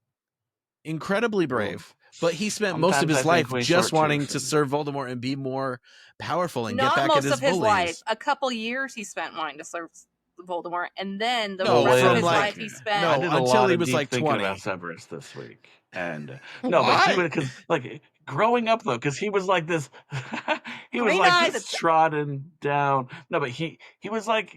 Speaker 1: incredibly brave. But he spent most of
Speaker 2: Sometimes
Speaker 1: his
Speaker 2: I think
Speaker 1: life
Speaker 2: we
Speaker 1: just
Speaker 2: short
Speaker 1: wanting
Speaker 2: chicks
Speaker 1: to
Speaker 2: and-
Speaker 1: serve Voldemort and be more powerful and
Speaker 3: Not
Speaker 1: get back
Speaker 3: most
Speaker 1: at his
Speaker 3: of his
Speaker 1: bullies.
Speaker 3: life. A couple years he spent wanting to serve Voldemort, and then the
Speaker 1: No,
Speaker 3: rest
Speaker 1: from
Speaker 3: of his
Speaker 1: like-
Speaker 3: life he spent.
Speaker 1: No,
Speaker 2: I did a
Speaker 1: until
Speaker 2: lot
Speaker 1: he
Speaker 2: of
Speaker 1: was
Speaker 2: deep
Speaker 1: like
Speaker 2: thinking
Speaker 1: 20.
Speaker 2: about Severus this week, and no, but he was because like growing up though, because he was like this, he was
Speaker 3: Green
Speaker 2: like
Speaker 3: eyes.
Speaker 2: this trodden down. No, but he was like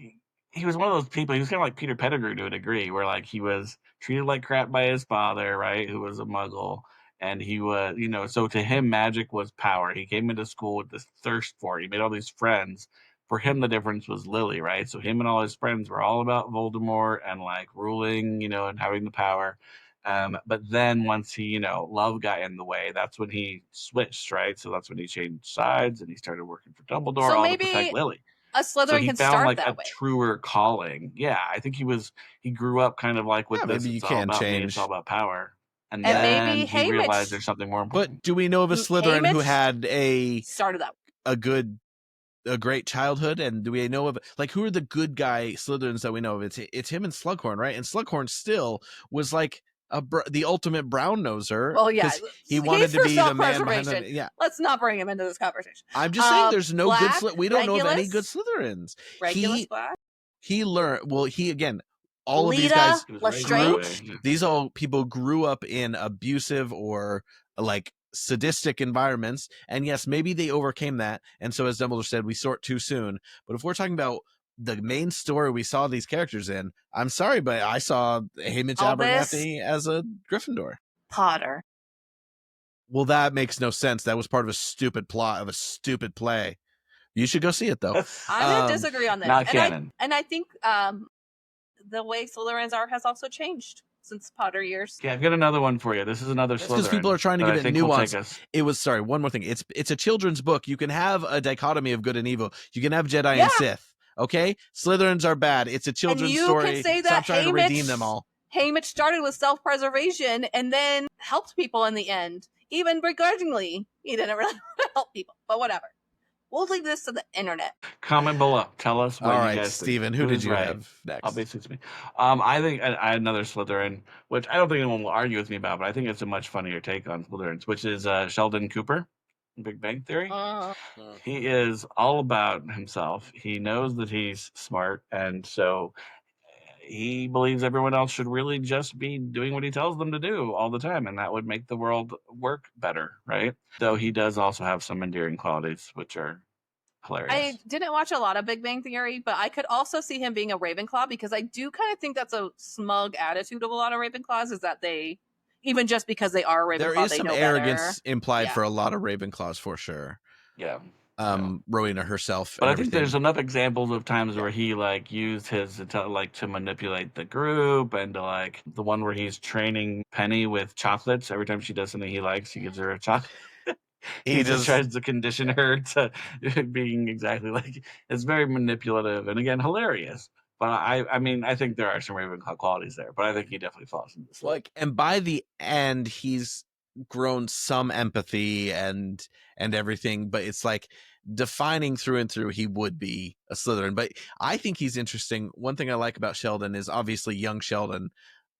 Speaker 2: he was one of those people. He was kind of like Peter Pettigrew to a degree, where like he was treated like crap by his father, right? Who was a Muggle. And he was, so to him, magic was power. He came into school with this thirst for it. He made all these friends. For him, the difference was Lily, right? So him and all his friends were all about Voldemort and like ruling, and having the power. But then once he, love got in the way, that's when he switched, right? So that's when he changed sides and he started working for Dumbledore,
Speaker 3: So
Speaker 2: all
Speaker 3: maybe
Speaker 2: to protect Lily.
Speaker 3: A
Speaker 2: So
Speaker 3: Slytherin
Speaker 2: he
Speaker 3: can
Speaker 2: found
Speaker 3: start
Speaker 2: like
Speaker 3: that
Speaker 2: a
Speaker 3: way.
Speaker 2: truer calling. Yeah, I think he grew up kind of like with
Speaker 1: Yeah,
Speaker 2: this.
Speaker 1: maybe you
Speaker 2: It's all
Speaker 1: can
Speaker 2: about me,
Speaker 1: change.
Speaker 2: it's all about power. And
Speaker 3: And
Speaker 2: then
Speaker 3: maybe
Speaker 2: he realized
Speaker 3: Haymitch-
Speaker 2: there's something more important.
Speaker 1: But do we know of a Slytherin who
Speaker 3: Haymitch
Speaker 1: had
Speaker 3: started that.
Speaker 1: a great childhood? And do we know of, like, who are the good guy Slytherins that we know of? It's him and Slughorn, right? And Slughorn still was like the ultimate brown noser.
Speaker 3: Well, yeah,
Speaker 1: he wanted
Speaker 3: he's
Speaker 1: to
Speaker 3: for
Speaker 1: be the man behind
Speaker 3: self-preservation.
Speaker 1: the, yeah.
Speaker 3: Let's not bring him into this conversation.
Speaker 1: I'm just saying there's no
Speaker 3: Black,
Speaker 1: we don't know of any
Speaker 3: Regulus,
Speaker 1: good Slytherins.
Speaker 3: Regulus Black,
Speaker 1: He learned, well, he, again, all of these
Speaker 3: Lita,
Speaker 1: guys,
Speaker 2: He was raised
Speaker 3: Lestrange.
Speaker 2: that way.
Speaker 1: these all people grew up in abusive or like sadistic environments, and yes, maybe they overcame that, and so as Dumbledore said, we sort too soon. But if we're talking about the main story we saw these characters in, I'm sorry, but I saw Haymitch
Speaker 3: Albus.
Speaker 1: Abernathy as a Gryffindor.
Speaker 3: Potter.
Speaker 1: Well, that makes no sense. That was part of a stupid plot of a stupid play. You should go see it though.
Speaker 3: I'm gonna disagree on that.
Speaker 2: Not canon.
Speaker 3: I think the way Slytherins are has also changed since Potter years.
Speaker 2: Yeah, I've got another one for you. This is another
Speaker 1: That's 'cause
Speaker 2: Slytherin
Speaker 1: people are trying to
Speaker 2: that
Speaker 1: give
Speaker 2: I
Speaker 1: it
Speaker 2: think will
Speaker 1: nuance.
Speaker 2: take us-
Speaker 1: It was, sorry, one more thing. It's a children's book. You can have a dichotomy of good and evil. You can have Jedi
Speaker 3: Yeah.
Speaker 1: and Sith. Okay, Slytherins are bad. It's a children's
Speaker 3: you
Speaker 1: story.
Speaker 3: can say
Speaker 1: Stop
Speaker 3: that
Speaker 1: trying to
Speaker 3: Haymitch-
Speaker 1: redeem them all.
Speaker 3: Haymitch started with self-preservation and then helped people in the end. Even begrudgingly, he didn't really want to help people, but whatever. We'll leave this to the internet.
Speaker 2: Comment below. Tell us what
Speaker 1: All
Speaker 2: you
Speaker 1: right,
Speaker 2: guys think.
Speaker 1: Steven, who did
Speaker 2: Who's
Speaker 1: you
Speaker 2: right?
Speaker 1: have next?
Speaker 2: Obviously, it's me. I think I had another Slytherin, which I don't think anyone will argue with me about, but I think it's a much funnier take on Slytherins, which is Sheldon Cooper, in Big Bang Theory. He is all about himself. He knows that he's smart, and so he believes everyone else should really just be doing what he tells them to do all the time, and that would make the world work better, right? Though he does also have some endearing qualities, which are hilarious.
Speaker 3: I didn't watch a lot of Big Bang Theory, but I could also see him being a Ravenclaw because I do kind of think that's a smug attitude of a lot of Ravenclaws, is that they, even just because they are a Ravenclaw,
Speaker 1: There is
Speaker 3: they
Speaker 1: some
Speaker 3: know
Speaker 1: arrogance
Speaker 3: better.
Speaker 1: implied
Speaker 3: Yeah.
Speaker 1: for a lot of Ravenclaws for sure.
Speaker 2: Yeah.
Speaker 1: Rowena herself.
Speaker 2: But
Speaker 1: and
Speaker 2: I think
Speaker 1: everything.
Speaker 2: there's enough examples of times where he like used his to manipulate the group, and to, like the one where he's training Penny with chocolates. Every time she does something he likes, he gives her a chocolate. He just tries to condition her to being exactly like. It's very manipulative and again hilarious. But I mean, I think there are some Ravenclaw qualities there. But I think he definitely falls into this.
Speaker 1: like, and by the end, he's grown some empathy and everything. But it's like defining through and through, he would be a Slytherin. But I think he's interesting. One thing I like about Sheldon is obviously young Sheldon,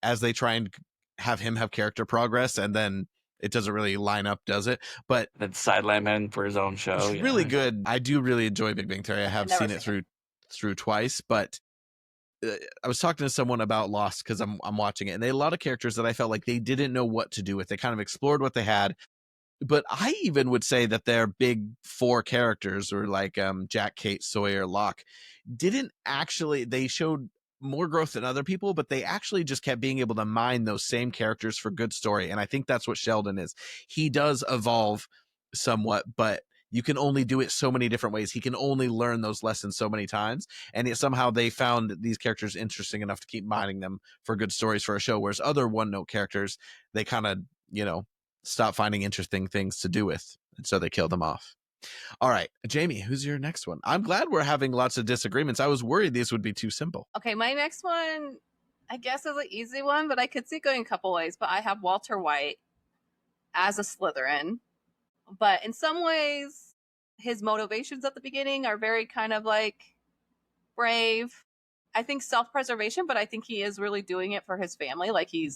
Speaker 1: as they try and have him have character progress, and then it doesn't really line up, does it? But
Speaker 2: Then sideline him for his own show.
Speaker 1: it's really good. I do really enjoy Big Bang Theory. I have
Speaker 3: never
Speaker 1: seen it through twice, but I was talking to someone about Lost because I'm watching it, and they had a lot of characters that I felt like they didn't know what to do with. They kind of explored what they had, but I even would say that their big four characters, or like Jack, Kate, Sawyer, Locke, didn't actually, they showed more growth than other people, but they actually just kept being able to mine those same characters for good story. And I think that's what Sheldon is. He does evolve somewhat, but you can only do it so many different ways. He can only learn those lessons so many times. And yet somehow they found these characters interesting enough to keep mining them for good stories for a show. Whereas other one-note characters, they kind of, stop finding interesting things to do with. And so they kill them off. All right, Jamie, who's your next one? I'm glad we're having lots of disagreements. I was worried these would be too simple.
Speaker 3: Okay, my next one, I guess, is an easy one, but I could see it going a couple ways. But I have Walter White as a Slytherin. But in some ways, his motivations at the beginning are very kind of like brave. I think self-preservation, but I think he is really doing it for his family. Like he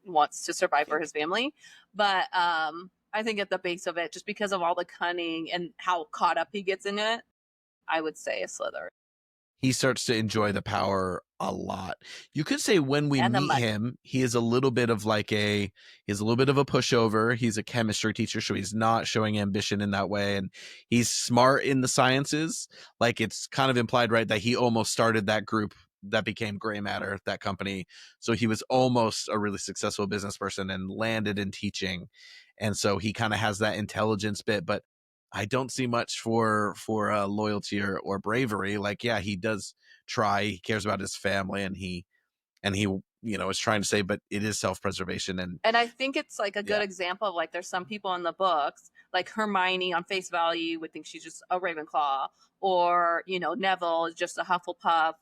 Speaker 3: wants to survive for his family. But I think at the base of it, just because of all the cunning and how caught up he gets in it, I would say a Slytherin.
Speaker 1: He starts to enjoy the power a lot. You could say when we
Speaker 3: And the
Speaker 1: meet
Speaker 3: money.
Speaker 1: him, he is a little bit of a pushover. He's a chemistry teacher, so he's not showing ambition in that way. And he's smart in the sciences. Like, it's kind of implied, right, that he almost started that group that became Gray Matter, that company. So he was almost a really successful business person and landed in teaching. And so he kind of has that intelligence bit, but I don't see much for loyalty or bravery. Like, yeah, he does try. He cares about his family, and he is trying to say, but it is self-preservation.
Speaker 3: And I think it's like a good example of, like, there's some people in the books, like Hermione on face value would think she's just a Ravenclaw, or, Neville is just a Hufflepuff.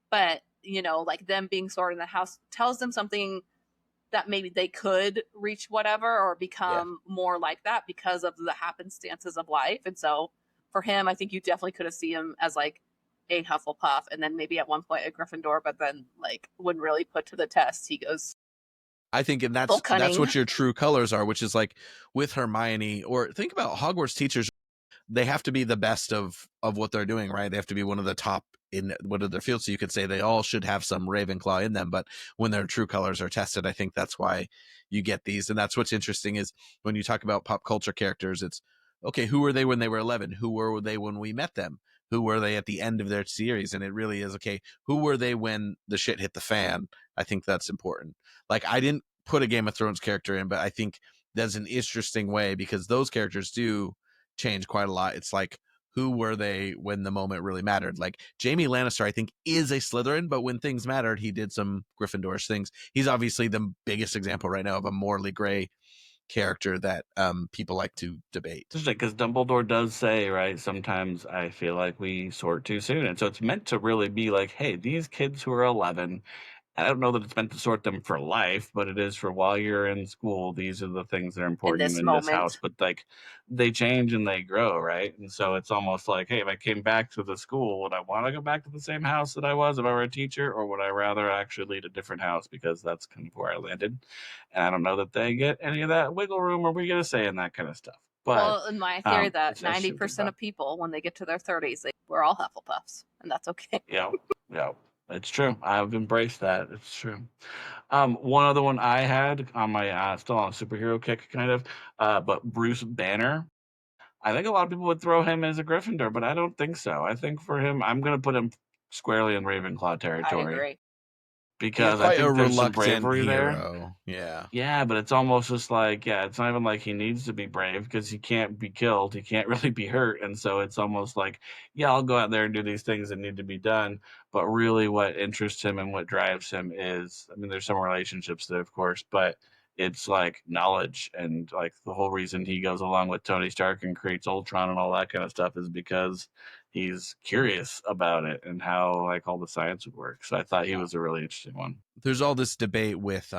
Speaker 3: But, like, them being sort of in the house tells them something that maybe they could reach whatever or become more like that because of the happenstances of life. And so for him, I think you definitely could have seen him as like a Hufflepuff, and then maybe at one point a Gryffindor, but then, like, when really put to the test, he goes.
Speaker 1: I think, and that's what your true colors are, which is like with Hermione, or think about Hogwarts teachers. They have to be the best of what they're doing, right? They have to be one of the top in one of their fields. So you could say they all should have some Ravenclaw in them, but when their true colors are tested, I think that's why you get these. And that's what's interesting is when you talk about pop culture characters, it's okay, who were they when they were 11? Who were they when we met them? Who were they at the end of their series? And it really is, okay, who were they when the shit hit the fan? I think that's important. Like, I didn't put a Game of Thrones character in, but I think that's an interesting way because those characters do change quite a lot. It's like, who were they when the moment really mattered? Like, Jaime Lannister, I think, is a Slytherin, but when things mattered, he did some Gryffindorish things. He's obviously the biggest example right now of a morally gray character that people like to debate.
Speaker 2: Because Dumbledore does say, right, sometimes I feel like we sort too soon. And so it's meant to really be like, hey, these kids who are 11, I don't know that it's meant to sort them for life, but it is for while you're in school. These are the things that are important in this house. But, like, they change and they grow, right? And so it's almost like, hey, if I came back to the school, would I want to go back to the same house that I was if I were a teacher, or would I rather actually lead a different house because that's kind of where I landed? And I don't know that they get any of that wiggle room or we get a say in that kind of stuff. But,
Speaker 3: well, in my theory that 90% of people, when they get to their 30s, we're all Hufflepuffs, and that's okay.
Speaker 2: Yeah. It's true. I've embraced that. It's true. One other one I had on my still on a superhero kick, kind of, but Bruce Banner. I think a lot of people would throw him as a Gryffindor, but I don't think so. I think for him, I'm going to put him squarely in Ravenclaw territory.
Speaker 3: I agree.
Speaker 2: Because I think there's some bravery
Speaker 1: hero.
Speaker 2: there. Yeah, but it's almost just like, it's not even like he needs to be brave because he can't be killed. He can't really be hurt. And so it's almost like, I'll go out there and do these things that need to be done. But really what interests him and what drives him is, I mean, there's some relationships there, of course, but it's like knowledge. And like the whole reason he goes along with Tony Stark and creates Ultron and all that kind of stuff is because he's curious about it and how, like, all the science would work. So I thought he was a really interesting one.
Speaker 1: There's all this debate with,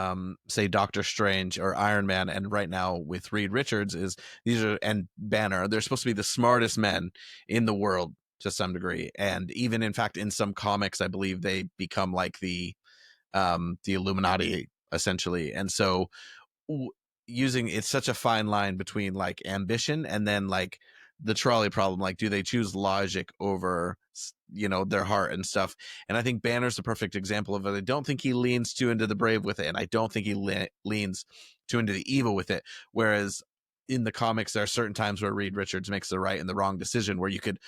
Speaker 1: say, Doctor Strange or Iron Man, and right now with Reed Richards and Banner, they're supposed to be the smartest men in the world to some degree. And even, in fact, in some comics, I believe they become like the Illuminati, essentially. And so it's such a fine line between, like, ambition and then, like, the trolley problem. Like, do they choose logic over, their heart and stuff? And I think Banner's the perfect example of it. I don't think he leans too into the brave with it, and I don't think he leans too into the evil with it. Whereas in the comics, there are certain times where Reed Richards makes the right and the wrong decision where you could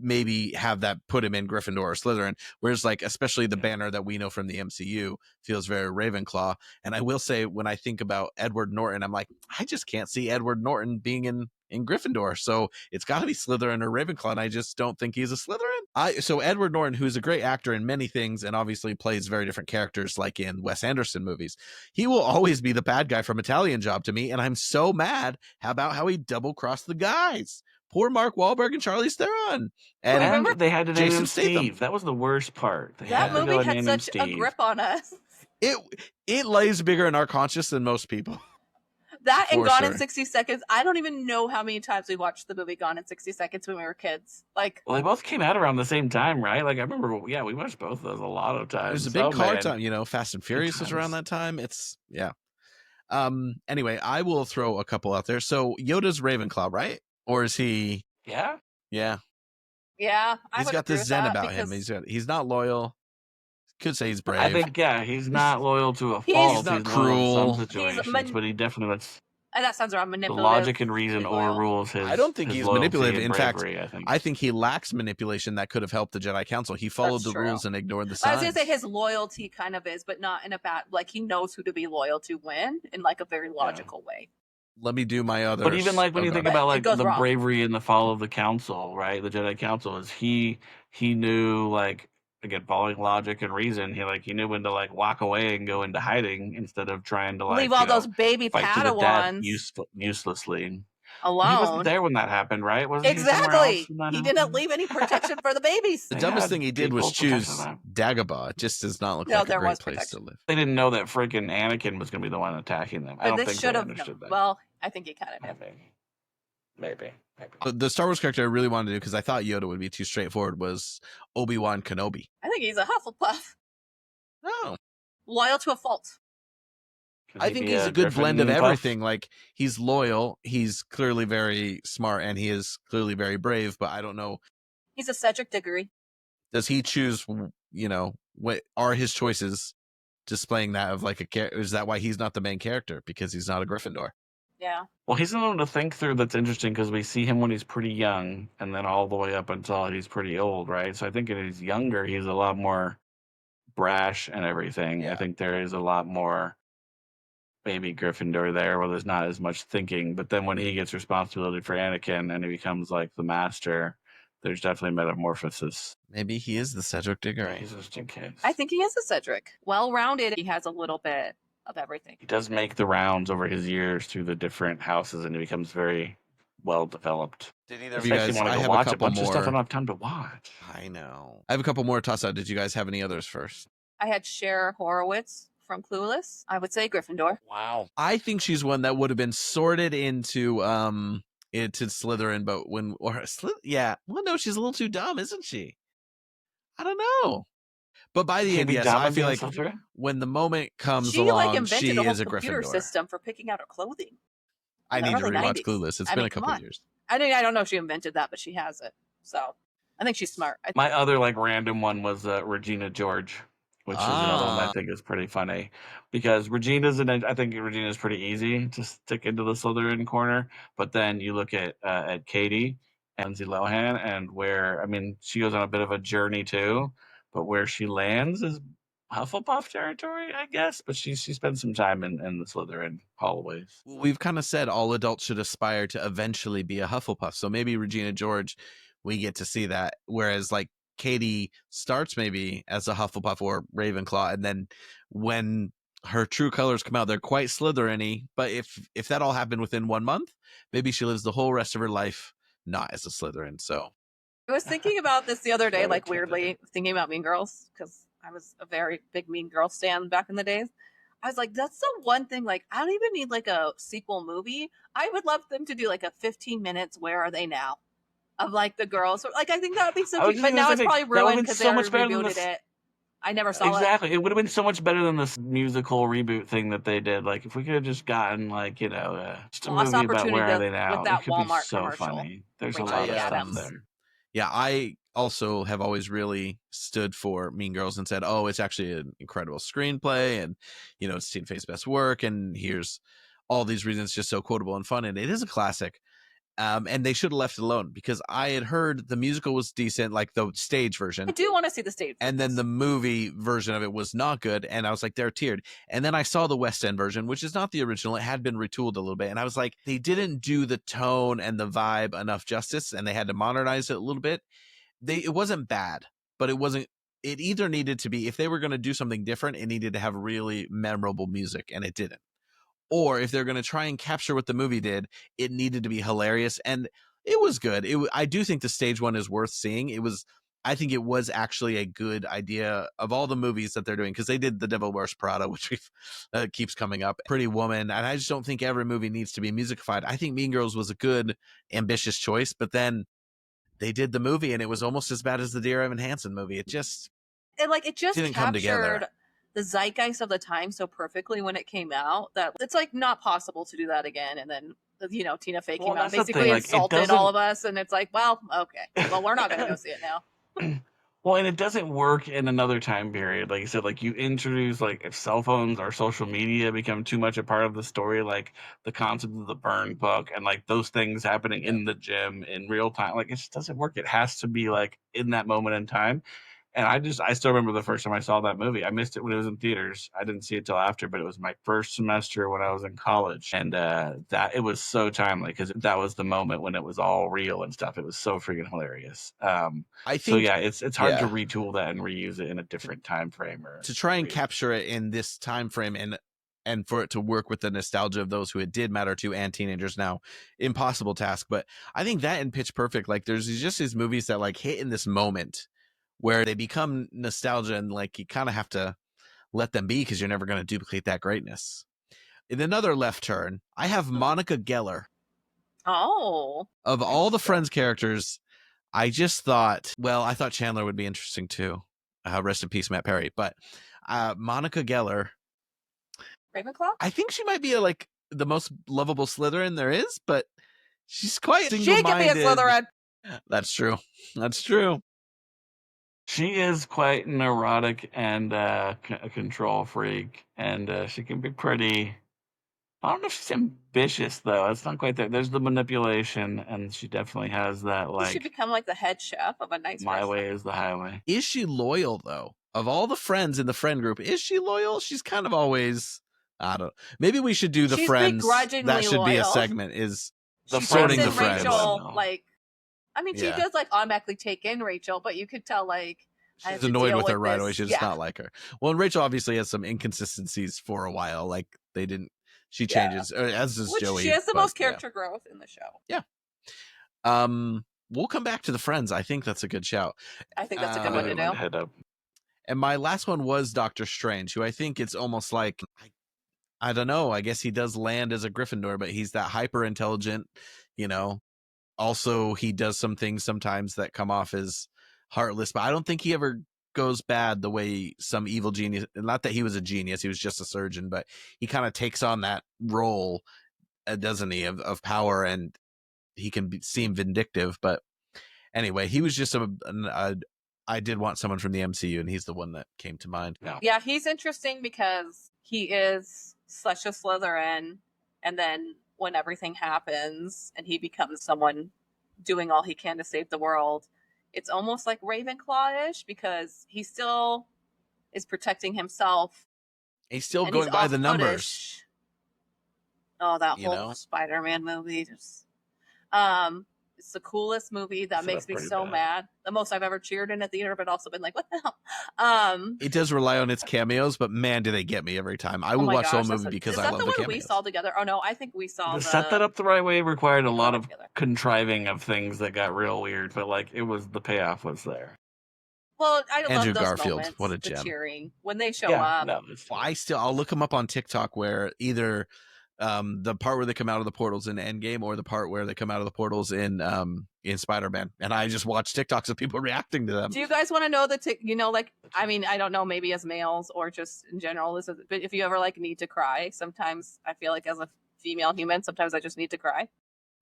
Speaker 1: maybe have that put him in Gryffindor or Slytherin, whereas like especially the banner that we know from the MCU feels very Ravenclaw. And I will say, when I think about Edward Norton, I'm like, I just can't see Edward Norton being in Gryffindor, so it's got to be Slytherin or Ravenclaw, and I just don't think he's a Slytherin. So Edward Norton, who's a great actor in many things and obviously plays very different characters like in Wes Anderson movies, he will always be the bad guy from Italian Job to me, and I'm so mad about how he double-crossed the guys. Poor Mark Wahlberg and Charlize Theron. And
Speaker 3: remember
Speaker 2: they had to name
Speaker 1: Jason
Speaker 2: him
Speaker 1: Statham.
Speaker 2: Steve. That was the worst part.
Speaker 3: That movie had such a grip on us.
Speaker 1: It lays bigger in our conscience than most people.
Speaker 3: That and
Speaker 1: For
Speaker 3: Gone
Speaker 1: sure.
Speaker 3: in 60 Seconds. I don't even know how many times we watched the movie Gone in 60 Seconds when we were kids. Like,
Speaker 2: Well, they both came out around the same time, right? Like I remember, we watched both of those a lot of times.
Speaker 1: It was a big car
Speaker 2: man.
Speaker 1: time, Fast and Furious was around that time. Anyway, I will throw a couple out there. So Yoda's Ravenclaw, right? Or is he?
Speaker 2: Yeah.
Speaker 1: Yeah.
Speaker 3: yeah, I
Speaker 1: He's
Speaker 3: would
Speaker 1: got
Speaker 3: agree
Speaker 1: this
Speaker 3: with
Speaker 1: zen
Speaker 3: that
Speaker 1: about him. He's not loyal. Could say he's brave.
Speaker 2: I think, he's not loyal to a
Speaker 3: He's
Speaker 2: fault.
Speaker 1: not
Speaker 2: He's
Speaker 1: cruel.
Speaker 2: loyal in some
Speaker 3: He's
Speaker 2: situations, but he definitely lets
Speaker 3: and that sounds wrong.
Speaker 2: the
Speaker 3: Manipulative.
Speaker 2: logic and reason
Speaker 3: loyal.
Speaker 2: overrules his.
Speaker 1: I don't think
Speaker 2: his
Speaker 1: he's
Speaker 2: loyalty
Speaker 1: manipulative.
Speaker 2: and
Speaker 1: In fact,
Speaker 2: bravery,
Speaker 1: I think he lacks manipulation that could have helped the Jedi Council. He followed
Speaker 3: That's
Speaker 1: the
Speaker 3: true.
Speaker 1: rules and ignored the
Speaker 3: I
Speaker 1: signs.
Speaker 3: was gonna say his loyalty kind of is, but not in a bad. Like, he knows who to be loyal to when, in like a very logical way.
Speaker 1: Let me do my other.
Speaker 2: But even like when you think about like
Speaker 3: goes
Speaker 2: the
Speaker 3: wrong.
Speaker 2: bravery and the fall of the council, right? The Jedi Council is he knew, like, again, following logic and reason, he knew when to like walk away and go into hiding instead of trying to like
Speaker 3: Leave all those baby
Speaker 2: fight to the death
Speaker 3: Padawans
Speaker 2: uselessly.
Speaker 3: alone.
Speaker 2: He wasn't there when that happened, right? Wasn't
Speaker 3: Exactly.
Speaker 2: He, somewhere else when that
Speaker 3: He didn't
Speaker 2: happened?
Speaker 3: leave any protection for the babies.
Speaker 1: The
Speaker 2: They
Speaker 1: dumbest
Speaker 2: had
Speaker 1: thing he did was
Speaker 2: people protecting
Speaker 1: choose
Speaker 2: them.
Speaker 1: Dagobah. It just does not look
Speaker 3: No,
Speaker 1: like a
Speaker 3: there
Speaker 1: great
Speaker 3: was
Speaker 1: place
Speaker 3: protection.
Speaker 1: to live.
Speaker 2: They didn't know that freaking Anakin was going to be the one attacking them. I
Speaker 3: But
Speaker 2: don't
Speaker 3: they
Speaker 2: think
Speaker 3: should
Speaker 2: they
Speaker 3: have
Speaker 2: understood
Speaker 3: known.
Speaker 2: that.
Speaker 3: Well, I think he kind of did.
Speaker 2: Maybe.
Speaker 1: But the Star Wars character I really wanted to do, because I thought Yoda would be too straightforward, was Obi-Wan Kenobi.
Speaker 3: I think he's a Hufflepuff.
Speaker 1: No.
Speaker 3: Loyal to a fault.
Speaker 2: Could
Speaker 1: I
Speaker 2: he
Speaker 1: think
Speaker 2: be
Speaker 1: he's a good
Speaker 2: Griffin
Speaker 1: blend of
Speaker 2: Puff?
Speaker 1: everything. Like, he's loyal, he's clearly very smart, and he is clearly very brave, but I don't know,
Speaker 3: He's a Cedric Diggory.
Speaker 1: does he choose, what are his choices displaying that of like a character? Is that why he's not the main character? Because he's not a Gryffindor.
Speaker 3: Yeah.
Speaker 2: Well, he's something to think through that's interesting because we see him when he's pretty young and then all the way up until he's pretty old, right? So I think when he's younger, he's a lot more brash and everything.
Speaker 1: Yeah.
Speaker 2: I think there is a lot more baby Gryffindor there where there's not as much thinking. But then when he gets responsibility for Anakin and he becomes like the master, there's definitely metamorphosis.
Speaker 1: Maybe he is the Cedric Diggory.
Speaker 2: Just in case.
Speaker 3: I think he is a Cedric. Well-rounded. He has a little bit of everything.
Speaker 2: He does make the rounds over his years through the different houses and he becomes very well developed.
Speaker 1: Did either of you guys?
Speaker 2: Want
Speaker 1: I
Speaker 2: to
Speaker 1: have
Speaker 2: watch
Speaker 1: a
Speaker 2: a
Speaker 1: couple
Speaker 2: bunch
Speaker 1: more.
Speaker 2: of stuff I don't have time to watch.
Speaker 1: I know. I have a couple more toss out. Did you guys have any others first?
Speaker 3: I had Cher Horowitz from Clueless. I would say Gryffindor.
Speaker 1: Wow. I think she's one that would have been sorted into Slytherin, but well, no, she's a little too dumb, isn't she? I don't know. But by the end, yes, I feel like when the moment comes
Speaker 3: She
Speaker 1: along,
Speaker 3: invented
Speaker 1: she
Speaker 3: a whole
Speaker 1: is a
Speaker 3: computer
Speaker 1: Gryffindor.
Speaker 3: system for picking out her clothing.
Speaker 1: I need to
Speaker 3: early
Speaker 1: rewatch
Speaker 3: 90s.
Speaker 1: Clueless. It's
Speaker 3: I
Speaker 1: been
Speaker 3: mean,
Speaker 1: a couple
Speaker 3: come
Speaker 1: of
Speaker 3: on.
Speaker 1: years.
Speaker 3: I don't know if she invented that, but she has it. So I think she's smart.
Speaker 2: My other like random one was Regina George, which is another one I think is pretty funny because I think Regina's pretty easy to stick into the Slytherin corner, but then you look at Katie and Lindsay Lohan and she goes on a bit of a journey too, but where she lands is Hufflepuff territory, I guess, but she spends some time in the Slytherin hallways.
Speaker 1: We've kind of said all adults should aspire to eventually be a Hufflepuff. So maybe Regina George, we get to see that. Whereas like Katie starts maybe as a Hufflepuff or Ravenclaw, and then when her true colors come out, they're quite Slytherin-y. But if that all happened within 1 month, maybe she lives the whole rest of her life not as a Slytherin. So
Speaker 3: I was thinking about this the other day,
Speaker 2: Very
Speaker 3: like weirdly thinking about Mean Girls, because I was a very big Mean Girls stan back in the days. I was like, that's the one thing, like, I don't even need like a sequel movie. I would love them to do like a 15 minutes, Where Are They Now? Of like the girls. Like, I think that would be so cute. But now it's probably ruined because they rebooted it. I never saw it.
Speaker 2: Exactly. It would have been so much better than this musical reboot thing that they did. Like, if we could have just gotten, like, just a
Speaker 3: Lost
Speaker 2: movie about
Speaker 3: opportunity
Speaker 2: Where Are They Now,
Speaker 3: with that
Speaker 2: it could be
Speaker 3: Walmart
Speaker 2: so
Speaker 3: commercial.
Speaker 2: funny. There's a
Speaker 3: Rachel
Speaker 2: lot of stuff
Speaker 3: Adams.
Speaker 2: there.
Speaker 1: yeah, I also have always really stood for Mean Girls and said, oh, it's actually an incredible screenplay and, it's Tina Fey's best work. And here's all these reasons, just so quotable and fun. And it is a classic. And they should have left it alone, because I had heard the musical was decent, like the stage version.
Speaker 3: I do want to see the stage.
Speaker 1: And then the movie version of it was not good. And I was like, they're tiered. And then I saw the West End version, which is not the original. It had been retooled a little bit. And I was like, they didn't do the tone and the vibe enough justice, and they had to modernize it a little bit. It wasn't bad, but it either needed to be, if they were going to do something different, it needed to have really memorable music, and it didn't. Or if they're going to try and capture what the movie did, it needed to be hilarious. And it was good. I do think the stage one is worth seeing. I think it was actually a good idea of all the movies that they're doing, because they did The Devil Wears Prada, which keeps coming up, Pretty Woman. And I just don't think every movie needs to be musicified. I think Mean Girls was a good, ambitious choice, but then they did the movie and it was almost as bad as the Dear Evan Hansen movie. It just didn't come together.
Speaker 3: The zeitgeist of the time so perfectly when it came out that it's like not possible to do that again. And then, you know, Tina Fey came out, basically insulted all of us, and it's like, well, okay, well, we're not going to go see it now.
Speaker 2: Well, and it doesn't work in another time period. Like you said, like you introduce, like if cell phones or social media become too much a part of the story, like the concept of the burn book and like those things happening in the gym in real time, like it just doesn't work. It has to be like in that moment in time. And I still remember the first time I saw that movie. I missed it when it was in theaters. I didn't see it till after, but it was my first semester when I was in college. And that it was so timely, because that was the moment when it was all real and stuff. It was so freaking hilarious. I think, so yeah, it's hard to retool that and reuse it in a different time frame. Or
Speaker 1: to try and capture it in this time frame and for it to work with the nostalgia of those who it did matter to and teenagers now, impossible task. But I think that in Pitch Perfect, like there's just these movies that like hit in this moment where they become nostalgia, and like you kind of have to let them be, because you're never going to duplicate that greatness. In another left turn, I have Monica Geller.
Speaker 3: Oh.
Speaker 1: Of all the Friends characters, I just thought, well, I thought Chandler would be interesting too. Rest in peace, Matt Perry. But Monica Geller,
Speaker 3: Ravenclaw?
Speaker 1: I think she might be like the most lovable Slytherin there is, but she's quite
Speaker 3: She could be a Slytherin.
Speaker 1: That's true. That's true.
Speaker 2: She is quite neurotic and a control freak, and she can be pretty. I don't know if she's ambitious though. It's not quite there. There's the manipulation, and she definitely has that. Like,
Speaker 3: she become like the head chef of a nice.
Speaker 2: My way is the highway.
Speaker 1: Is she loyal though? Of all the friends in the friend group, is she loyal? She's kind of always. I don't know. Maybe we should do the friends. That should be a segment. Is
Speaker 2: the
Speaker 1: sorting the friends?
Speaker 3: Rachel, like. I mean, she does like automatically take in Rachel, but you could tell like
Speaker 1: she's annoyed with her right away. She does not like her. Well, and Rachel obviously has some inconsistencies for a while. Like they didn't. She changes, as does Joey.
Speaker 3: She has the most character growth in the show.
Speaker 1: Yeah. We'll come back to the friends. I think that's a good shout.
Speaker 3: I think that's a good one to do.
Speaker 2: Head up.
Speaker 1: And my last one was Doctor Strange, who I think it's almost like I don't know. I guess he does land as a Gryffindor, but he's that hyper intelligent, you know. Also, he does some things sometimes that come off as heartless, but I don't think he ever goes bad the way some evil genius. Not that he was a genius, he was just a surgeon, but he kind of takes on that role, doesn't he, of power, and he can seem vindictive. But anyway, he was just I did want someone from the MCU, and he's the one that came to mind.
Speaker 3: Yeah, he's interesting because he is such a Slytherin, and then when everything happens and he becomes someone doing all he can to save the world, it's almost like Ravenclaw-ish, because he still is protecting himself.
Speaker 1: He's still going by the numbers.
Speaker 3: Oh, that whole Spider-Man movie. It's the coolest movie that makes me so mad. The most I've ever cheered in a theater, but also been like, what the hell?
Speaker 1: It does rely on its cameos, but man, do they get me every time. I will watch the whole movie because I love the cameos. Is that the one we
Speaker 3: saw together? Oh, no, I think we saw
Speaker 2: to set that up the right way required a lot of contriving of things that got real weird, but like the payoff was there.
Speaker 3: Well, I love
Speaker 1: Andrew
Speaker 3: those
Speaker 1: Garfield,
Speaker 3: moments,
Speaker 1: what a gem.
Speaker 3: the cheering when they show up.
Speaker 2: No,
Speaker 1: I'll look them up on TikTok, where either the part where they come out of the portals in Endgame or the part where they come out of the portals in Spider-Man, and I just watch TikToks of people reacting to them.
Speaker 3: Do you guys want to know I mean, I don't know, maybe as males or just in general, but if you ever like need to cry, sometimes I feel like as a female human, sometimes I just need to cry.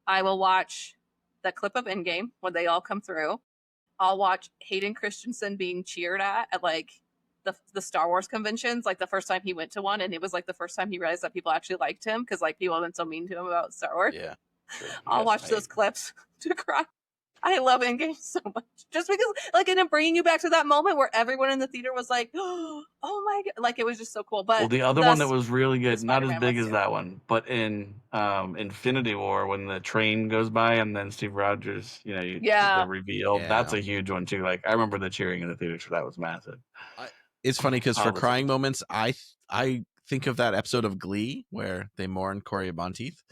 Speaker 3: I will watch that clip of Endgame when they all come through. I'll watch Hayden Christensen being cheered at like the Star Wars conventions, like the first time he went to one, and it was like the first time he realized that people actually liked him because like people have been so mean to him about Star Wars.
Speaker 1: Yeah.
Speaker 3: I'll watch those clips to cry. I love Endgame so much, just because like, and then bringing you back to that moment where everyone in the theater was like, "Oh my god!" Like it was just so cool. But
Speaker 2: well, the other one that was really good, not as
Speaker 3: Spider-Man
Speaker 2: big
Speaker 3: was
Speaker 2: as
Speaker 3: too.
Speaker 2: that one, but in Infinity War when the train goes by and then Steve Rogers, the reveal, that's a huge one too. Like I remember the cheering in the theaters for that was massive.
Speaker 1: It's funny because for crying moments, I think of that episode of Glee where they mourn Corey Monteith,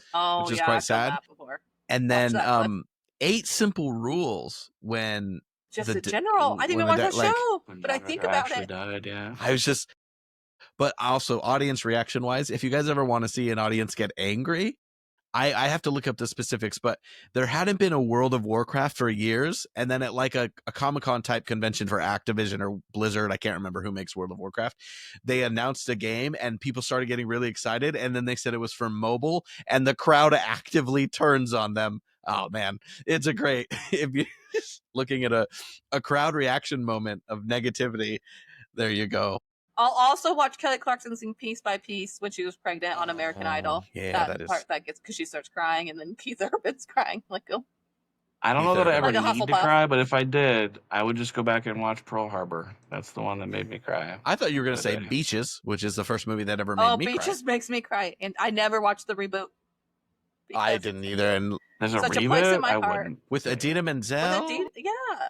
Speaker 1: which is quite sad.
Speaker 3: That before.
Speaker 1: And then 8 Simple Rules when
Speaker 3: just in general. I didn't even watch that show, but I think about it.
Speaker 2: Died, yeah.
Speaker 1: I was just, but also audience reaction wise, if you guys ever want to see an audience get angry, I have to look up the specifics, but there hadn't been a World of Warcraft for years. And then at like a Comic-Con type convention for Activision or Blizzard, I can't remember who makes World of Warcraft, they announced a game and people started getting really excited. And then they said it was for mobile and the crowd actively turns on them. Oh man, it's a great, if you're looking at a crowd reaction moment of negativity, there you go.
Speaker 3: I'll also watch Kelly Clarkson sing Piece by Piece when she was pregnant on American Idol.
Speaker 1: Yeah,
Speaker 3: that part that gets, because she starts crying and then Keith Urban's crying. Like, oh.
Speaker 2: I don't know that I ever
Speaker 3: like
Speaker 2: need to cry, but if I did, I would just go back and watch Pearl Harbor. That's the one that made me cry.
Speaker 1: I thought you were going to say Beaches, which is the first movie that ever made me cry.
Speaker 3: Oh, Beaches makes me cry. And I never watched the reboot.
Speaker 1: I didn't either. And
Speaker 2: there's a
Speaker 3: such
Speaker 2: reboot?
Speaker 3: a place in my heart.
Speaker 1: With Idina Menzel?
Speaker 3: Yeah.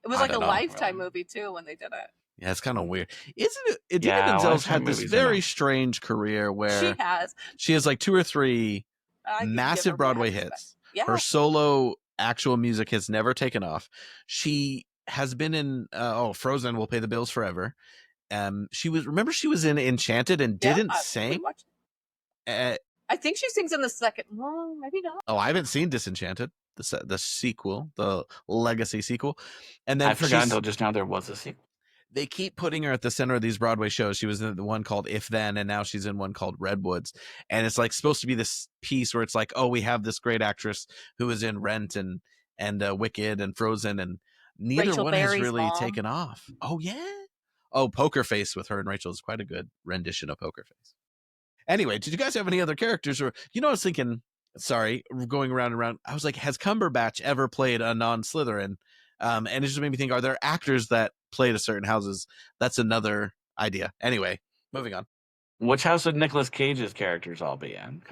Speaker 3: It was like a Lifetime movie, too, when they did it.
Speaker 1: Yeah, it's kind of weird. Isn't it? Idina Menzel's had this very strange career where she has like 2 or 3 massive Broadway hits. Yeah. Her solo actual music has never taken off. She has been in Frozen Will Pay the Bills Forever. She was in Enchanted and didn't sing.
Speaker 3: I think she sings in the second. Well, maybe not.
Speaker 1: Oh, I haven't seen Disenchanted, the sequel, the legacy sequel. And then
Speaker 2: I forgot until just now there was a sequel.
Speaker 1: They keep putting her at the center of these Broadway shows. She was in the one called If Then, and now she's in one called Redwoods. And it's like supposed to be this piece where it's like, oh, we have this great actress who was in Rent and Wicked and Frozen, and neither Rachel one Berry's has really taken off. Oh, yeah. Oh, Poker Face with her and Rachel is quite a good rendition of Poker Face. Anyway, did you guys have any other characters? Or, I was thinking, sorry, going around and around. I was like, has Cumberbatch ever played a non-Slytherin? And it just made me think, are there actors that played a certain houses? That's another idea. Anyway, moving on.
Speaker 2: Which house would Nicolas Cage's characters all be in?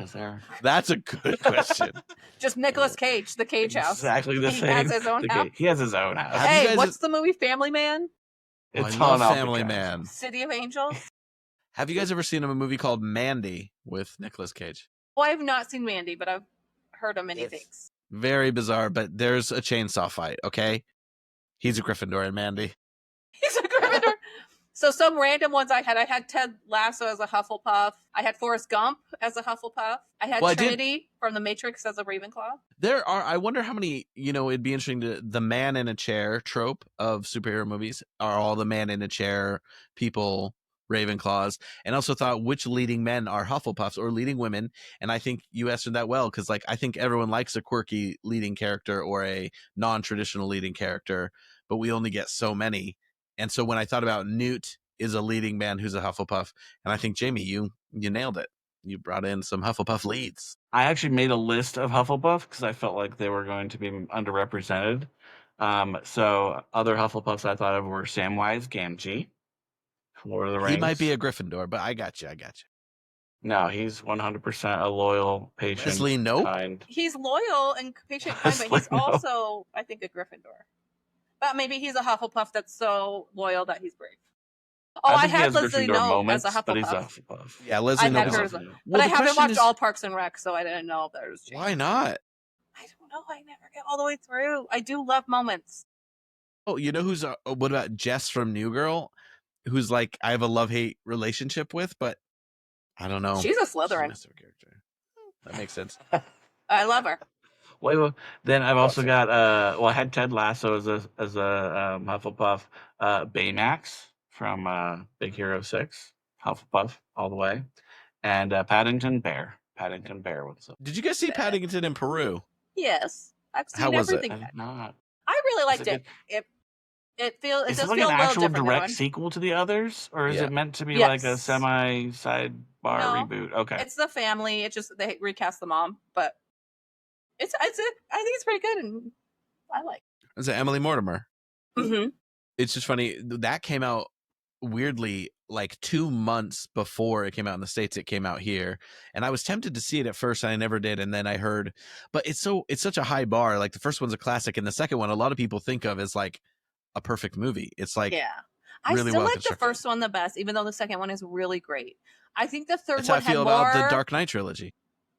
Speaker 1: That's a good question.
Speaker 3: Just Nicolas Cage, the Cage house.
Speaker 2: Exactly the same.
Speaker 3: He has his own house.
Speaker 2: He has his own house.
Speaker 3: Hey, what's the movie Family Man?
Speaker 1: It's on Family Man.
Speaker 3: City of Angels.
Speaker 1: Have you guys ever seen a movie called Mandy with Nicolas Cage?
Speaker 3: Well, I have not seen Mandy, but I've heard of many things.
Speaker 1: Very bizarre, but there's a chainsaw fight, okay? He's a Gryffindor in Mandy.
Speaker 3: He's a Gryffindor. So some random ones I had Ted Lasso as a Hufflepuff. I had Forrest Gump as a Hufflepuff. I had Trinity from The Matrix as a Ravenclaw.
Speaker 1: I wonder how many, it'd be interesting the man in a chair trope of superhero movies are all the man in a chair people, Ravenclaws, and also thought which leading men are Hufflepuffs or leading women. And I think you answered that well, because I think everyone likes a quirky leading character or a non-traditional leading character, but we only get so many. And so when I thought about Newt is a leading man who's a Hufflepuff, and I think Jamie, you nailed it. You brought in some Hufflepuff leads.
Speaker 2: I actually made a list of Hufflepuff because I felt like they were going to be underrepresented. So other Hufflepuffs I thought of were Samwise Gamgee, Lord of the Rings.
Speaker 1: He might be a Gryffindor, but I got you.
Speaker 2: No, he's 100% a loyal, patient,
Speaker 1: Leslie Knope?
Speaker 2: kind.
Speaker 3: He's loyal and patient, kind, but he's also, I think, a Gryffindor. But maybe he's a Hufflepuff that's so loyal that he's brave. Oh, I had Leslie Knope as a Hufflepuff.
Speaker 2: But he's a Hufflepuff.
Speaker 1: Yeah, Leslie Knope.
Speaker 3: But I haven't watched all Parks and Rec, so I didn't know if there was change.
Speaker 1: Why not?
Speaker 3: I don't know. I never get all the way through. I do love moments.
Speaker 1: Oh, you know who's what about Jess from New Girl? Who's like I have a love-hate relationship with, but I don't know.
Speaker 3: She's a Slytherin.
Speaker 1: She's a character. That makes sense.
Speaker 3: I love her.
Speaker 2: Well, then I've also got I had Ted Lasso as a Hufflepuff, Baymax from Big Hero 6, Hufflepuff all the way, and Paddington Bear. Paddington Bear. What's up?
Speaker 1: Did you guys see Paddington in Peru?
Speaker 3: Yes, I've seen
Speaker 1: How was
Speaker 3: everything.
Speaker 1: it?
Speaker 2: Not.
Speaker 3: I really liked it. It
Speaker 2: Is
Speaker 3: does
Speaker 2: it like
Speaker 3: feel
Speaker 2: an
Speaker 3: a little
Speaker 2: actual
Speaker 3: different than
Speaker 2: direct
Speaker 3: one.
Speaker 2: sequel to the others, or is
Speaker 1: Yeah.
Speaker 2: it meant to be like a
Speaker 3: Yes.
Speaker 2: semi-sidebar
Speaker 3: No,
Speaker 2: reboot? Okay.
Speaker 3: it's the family. It just they recast the mom, but I think it's pretty good, and I like.
Speaker 1: Is it Emily Mortimer?
Speaker 3: Mm-hmm.
Speaker 1: It's just funny that came out weirdly like 2 months before it came out in the States. It came out here, and I was tempted to see it at first, and I never did. And then I heard, but it's such a high bar. Like the first one's a classic, and the second one a lot of people think of as like a perfect movie. It's like
Speaker 3: Yeah, I
Speaker 1: really
Speaker 3: still
Speaker 1: well
Speaker 3: like the
Speaker 1: constructed.
Speaker 3: first one the best, even though the second one is really great. I think the third
Speaker 1: That's how I
Speaker 3: one had
Speaker 1: feel
Speaker 3: more.
Speaker 1: about the Dark Knight trilogy.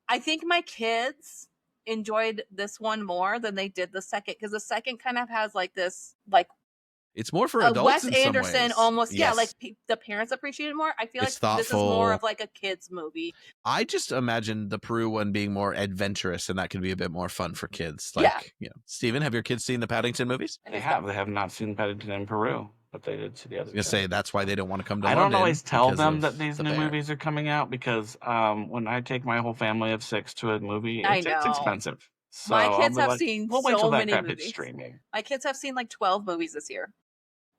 Speaker 3: I think my kids enjoyed this one more than they did the second, because the second kind of has like this like
Speaker 1: It's more for
Speaker 3: a
Speaker 1: adults
Speaker 3: Wes
Speaker 1: in
Speaker 3: Anderson
Speaker 1: some ways.
Speaker 3: almost.
Speaker 1: Yes.
Speaker 3: Yeah, like the parents appreciate it more. I feel
Speaker 1: It's
Speaker 3: like this is more
Speaker 1: thoughtful.
Speaker 3: of like a kids movie.
Speaker 1: I just imagine the Peru one being more adventurous, and that could be a bit more fun for kids. Like,
Speaker 3: Yeah.
Speaker 1: Steven, have your kids seen the Paddington movies?
Speaker 2: They have not seen Paddington in Peru, but they did see the
Speaker 1: I
Speaker 2: other.
Speaker 1: was gonna say that's why they don't want to come to
Speaker 2: I
Speaker 1: London.
Speaker 2: don't always tell
Speaker 1: because
Speaker 2: them
Speaker 1: of
Speaker 2: that these
Speaker 1: the
Speaker 2: new
Speaker 1: bear.
Speaker 2: movies are coming out, because when I take my whole family of 6 to a movie,
Speaker 3: I
Speaker 2: it's
Speaker 3: know.
Speaker 2: expensive. So
Speaker 3: My
Speaker 2: I'll
Speaker 3: kids
Speaker 2: be
Speaker 3: have
Speaker 2: like,
Speaker 3: seen
Speaker 2: we'll wait till
Speaker 3: so
Speaker 2: that
Speaker 3: many
Speaker 2: crap hits
Speaker 3: movies.
Speaker 2: streaming.
Speaker 3: My kids have seen like 12 movies this year,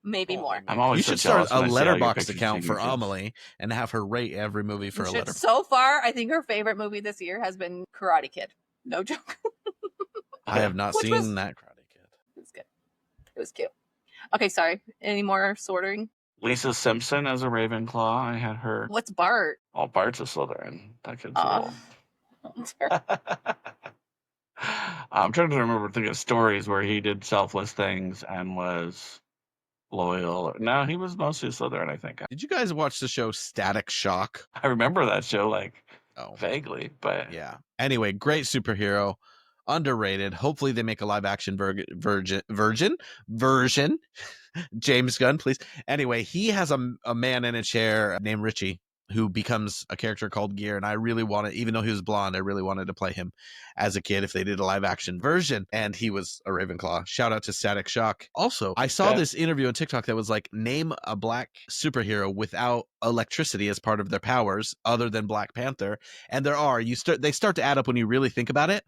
Speaker 3: maybe more.
Speaker 2: I'm always
Speaker 1: You
Speaker 2: so
Speaker 1: should start
Speaker 2: jealous
Speaker 1: a
Speaker 2: when I see all your
Speaker 1: letterbox
Speaker 2: pictures
Speaker 1: account
Speaker 2: of
Speaker 1: for
Speaker 2: your kids.
Speaker 1: Amelie and have her rate every movie for
Speaker 3: You
Speaker 1: a
Speaker 3: should.
Speaker 1: letter.
Speaker 3: So far, I think her favorite movie this year has been Karate Kid. No joke.
Speaker 1: I have not
Speaker 3: Which
Speaker 1: seen
Speaker 3: was-
Speaker 1: that Karate Kid.
Speaker 3: It was good. It was cute. Okay, sorry. Any more sorting?
Speaker 2: Lisa Simpson as a Ravenclaw. I had her.
Speaker 3: What's Bart?
Speaker 2: Oh, Bart's a Slytherin. That kid's
Speaker 3: Oh.
Speaker 2: I'm trying to remember, think of stories where he did selfless things and was loyal. No, he was mostly a Slytherin, I think.
Speaker 1: Did you guys watch the show Static Shock?
Speaker 2: I remember that show like
Speaker 1: Oh,
Speaker 2: vaguely, but
Speaker 1: yeah. Anyway, great superhero, underrated. Hopefully they make a live action version. James Gunn, please. Anyway, he has a man in a chair named Richie who becomes a character called Gear, and I really wanted, even though he was blonde, I really wanted to play him as a kid if they did a live action version, and he was a Ravenclaw. Shout out to Static Shock. Also, I saw this interview on TikTok that was like, name a black superhero without electricity as part of their powers other than Black Panther, and there are. They start to add up when you really think about it,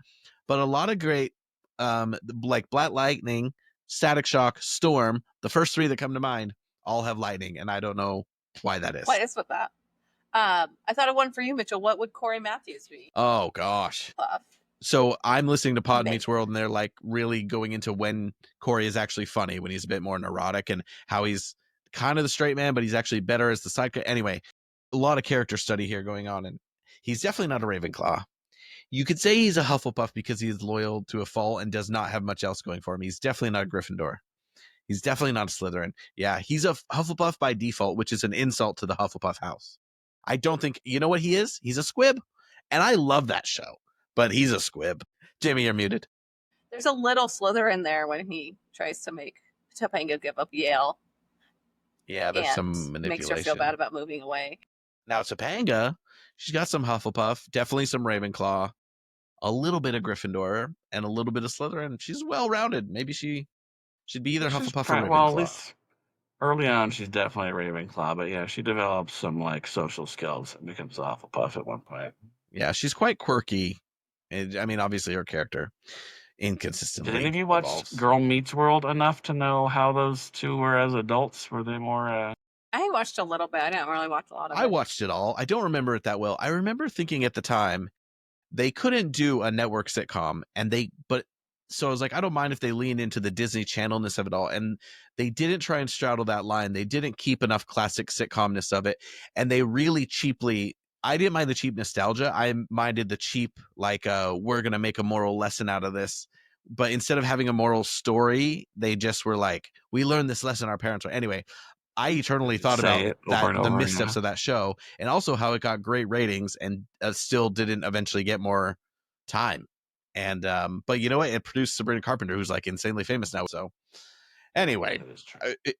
Speaker 1: but a lot of great like Black Lightning, Static Shock, Storm, the first 3 that come to mind all have lightning, and I don't know why that is.
Speaker 3: What is with that? I thought of one for you, Mitchell. What would Corey Matthews be?
Speaker 1: Oh gosh.
Speaker 3: Puff.
Speaker 1: So I'm listening to Pod
Speaker 3: Okay.
Speaker 1: Meets World, and they're like really going into when Corey is actually funny, when he's a bit more neurotic, and how he's kind of the straight man, but he's actually better as the sidekick. Anyway, a lot of character study here going on, and he's definitely not a Ravenclaw. You could say he's a Hufflepuff because he's loyal to a fault and does not have much else going for him. He's definitely not a Gryffindor. He's definitely not a Slytherin. Yeah, he's a Hufflepuff by default, which is an insult to the Hufflepuff house. I don't think, you know what he is? He's a squib. And I love that show, but he's a squib. Jimmy, you're muted.
Speaker 3: There's a little Slytherin there when he tries to make Topanga give up Yale.
Speaker 1: Yeah, there's some
Speaker 3: and
Speaker 1: manipulation.
Speaker 3: makes her feel bad about moving away.
Speaker 1: Now, Topanga, she's got some Hufflepuff, definitely some Ravenclaw, a little bit of Gryffindor, and a little bit of Slytherin. She's well-rounded. Maybe she should be either Hufflepuff or Ravenclaw.
Speaker 2: Well, at least early on, she's definitely a Ravenclaw, but yeah, she develops some like social skills and becomes a Hufflepuff at one point.
Speaker 1: Yeah, she's quite quirky. And, I mean, obviously her character inconsistently.
Speaker 2: Did any of you watch Girl Meets World enough to know how those two were as adults? Were they more?
Speaker 3: I watched a little bit. I didn't really watch a lot of it.
Speaker 1: I watched it all. I don't remember it that well. I remember thinking at the time they couldn't do a network sitcom, so I was like, I don't mind if they lean into the Disney Channelness of it all. And they didn't try and straddle that line. They didn't keep enough classic sitcomness of it. And they really cheaply, I didn't mind the cheap nostalgia. I minded the cheap, like, we're going to make a moral lesson out of this. But instead of having a moral story, they just were like, we learned this lesson our parents were. Anyway, I eternally thought about the missteps of that show, and also how it got great ratings and still didn't eventually get more time. And but you know what? It produced Sabrina Carpenter, who's like insanely famous now. So anyway,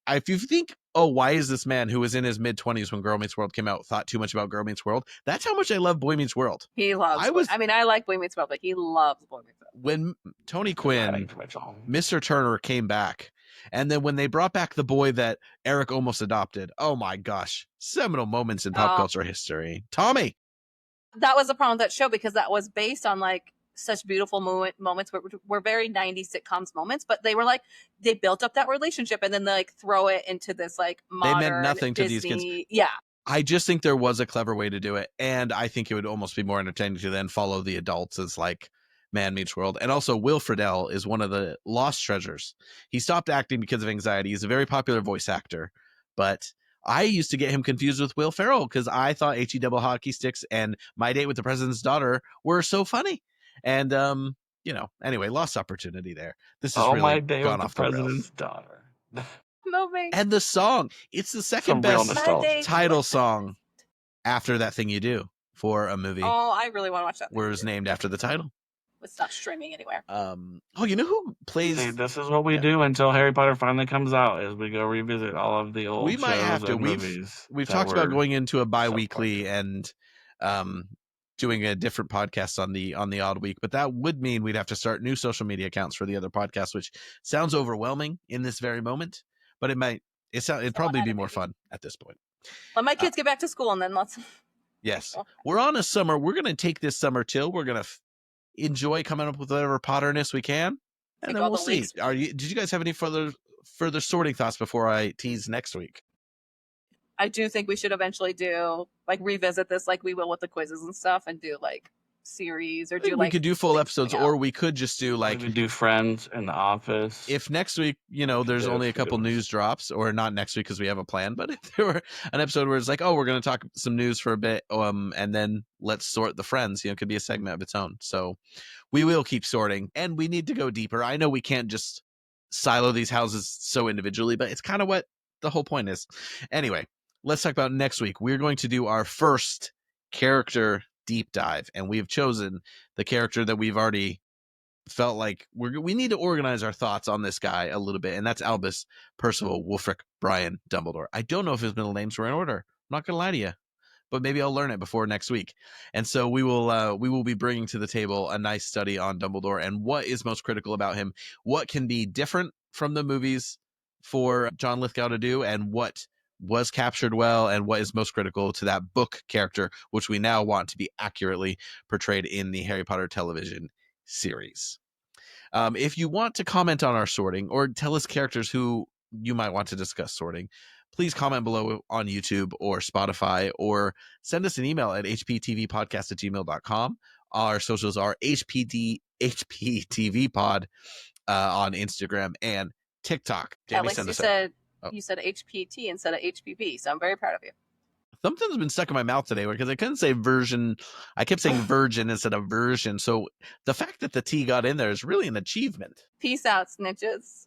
Speaker 1: if you think, oh, why is this man who was in his mid-20s when Girl Meets World came out thought too much about Girl Meets World? That's how much I love Boy Meets World.
Speaker 3: He loves. I mean, I like Boy Meets World, but he loves Boy Meets World.
Speaker 1: When Tony Quinn, Mr. Turner came back, and then when they brought back the boy that Eric almost adopted, oh my gosh, seminal moments in pop culture history. Tommy.
Speaker 3: That was the problem with that show, because that was based on like such beautiful moments were very 90s sitcoms moments, but they were like, they built up that relationship and then they like throw it into this like modern
Speaker 1: They meant nothing to
Speaker 3: Disney.
Speaker 1: these kids.
Speaker 3: Yeah.
Speaker 1: I just think there was a clever way to do it. And I think it would almost be more entertaining to then follow the adults as like Man Meets World. And also Will Friedle is one of the lost treasures. He stopped acting because of anxiety. He's a very popular voice actor, but I used to get him confused with Will Ferrell because I thought HE Double Hockey Sticks and My Date with the President's Daughter were so funny. And, anyway, lost opportunity there. This is really
Speaker 2: My Date
Speaker 1: gone
Speaker 2: with
Speaker 1: off
Speaker 2: the
Speaker 1: the rails.
Speaker 2: President's Daughter.
Speaker 3: Movie.
Speaker 1: And the song, it's the second
Speaker 2: Some real
Speaker 1: best
Speaker 2: nostalgia.
Speaker 1: title song after That Thing You Do for a movie
Speaker 3: Oh, I really want to watch that.
Speaker 1: where it's named after the title.
Speaker 3: It's not streaming anywhere.
Speaker 1: You know who plays?
Speaker 2: See, this is what we do until Harry Potter finally comes out, is we go revisit all of the old
Speaker 1: We might have to. We've talked about going into a bi-weekly and doing a different podcast on the odd week, but that would mean we'd have to start new social media accounts for the other podcasts, which sounds overwhelming in this very moment, but it'd probably be more fun at this point.
Speaker 3: Let my kids get back to school and then let's.
Speaker 1: Yes, we're on a summer. We're going to take this summer chill. We're going to enjoy coming up with whatever Potterness we can, and then we'll see. Did you guys have any further sorting thoughts before I tease next week?
Speaker 3: I do think we should eventually revisit this like we will with the quizzes and stuff, and do like series or do
Speaker 1: we could do full episodes, or we could just do
Speaker 2: we could do Friends in the Office.
Speaker 1: If next week, there's only a couple news drops, or not next week because we have a plan, but if there were an episode where it's like, oh, we're going to talk some news for a bit, and then let's sort the Friends, it could be a segment of its own. So we will keep sorting, and we need to go deeper. I know we can't just silo these houses so individually, but it's kind of what the whole point is. Anyway, let's talk about next week. We're going to do our first character deep dive, and we have chosen the character that we've already felt like we need to organize our thoughts on this guy a little bit, and that's Albus Percival Wulfric Brian Dumbledore. I don't know if his middle names were in order. I'm not gonna lie to you, but maybe I'll learn it before next week. And so we will be bringing to the table a nice study on Dumbledore and what is most critical about him, what can be different from the movies for John Lithgow to do, and what was captured well, and what is most critical to that book character, which we now want to be accurately portrayed in the Harry Potter television series. If you want to comment on our sorting or tell us characters who you might want to discuss sorting, please comment below on YouTube or Spotify, or send us an email at hptvpodcast@gmail.com. Our socials are HPTVPod on Instagram and TikTok.
Speaker 3: Jamie, at least you said HPT instead of HPP, so I'm very proud of you.
Speaker 1: Something's been stuck in my mouth today because I couldn't say version. I kept saying virgin instead of version. So the fact that the T got in there is really an achievement.
Speaker 3: Peace out, snitches.